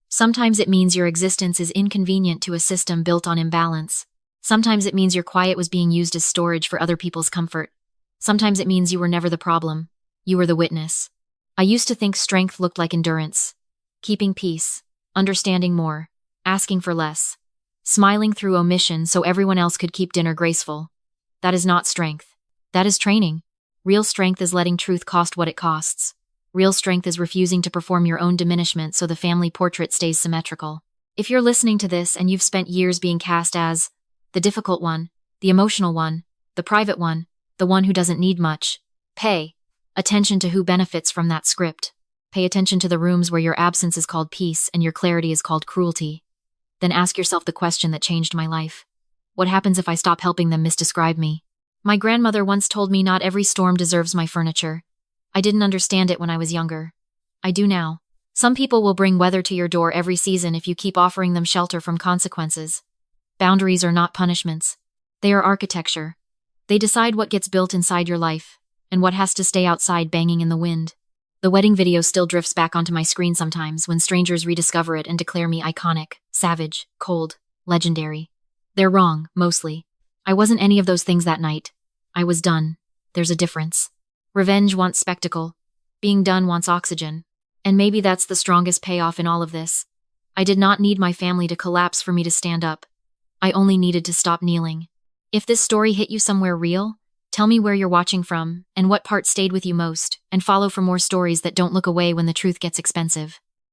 Sometimes it means your existence is inconvenient to a system built on imbalance. Sometimes it means your quiet was being used as storage for other people's comfort. Sometimes it means you were never the problem. You were the witness. I used to think strength looked like endurance. Keeping peace. Understanding more. Asking for less. Smiling through omission so everyone else could keep dinner graceful. That is not strength. That is training. Real strength is letting truth cost what it costs. Real strength is refusing to perform your own diminishment so the family portrait stays symmetrical. If you're listening to this and you've spent years being cast as the difficult one, the emotional one, the private one, the one who doesn't need much, pay attention to who benefits from that script. Pay attention to the rooms where your absence is called peace and your clarity is called cruelty. Then ask yourself the question that changed my life. What happens if I stop helping them misdescribe me? My grandmother once told me not every storm deserves my furniture. I didn't understand it when I was younger. I do now. Some people will bring weather to your door every season if you keep offering them shelter from consequences. Boundaries are not punishments. They are architecture. They decide what gets built inside your life, and what has to stay outside banging in the wind. The wedding video still drifts back onto my screen sometimes when strangers rediscover it and declare me iconic, savage, cold, legendary. They're wrong, mostly. I wasn't any of those things that night. I was done. There's a difference. Revenge wants spectacle. Being done wants oxygen. And maybe that's the strongest payoff in all of this. I did not need my family to collapse for me to stand up. I only needed to stop kneeling. If this story hit you somewhere real, tell me where you're watching from and what part stayed with you most, and follow for more stories that don't look away when the truth gets expensive.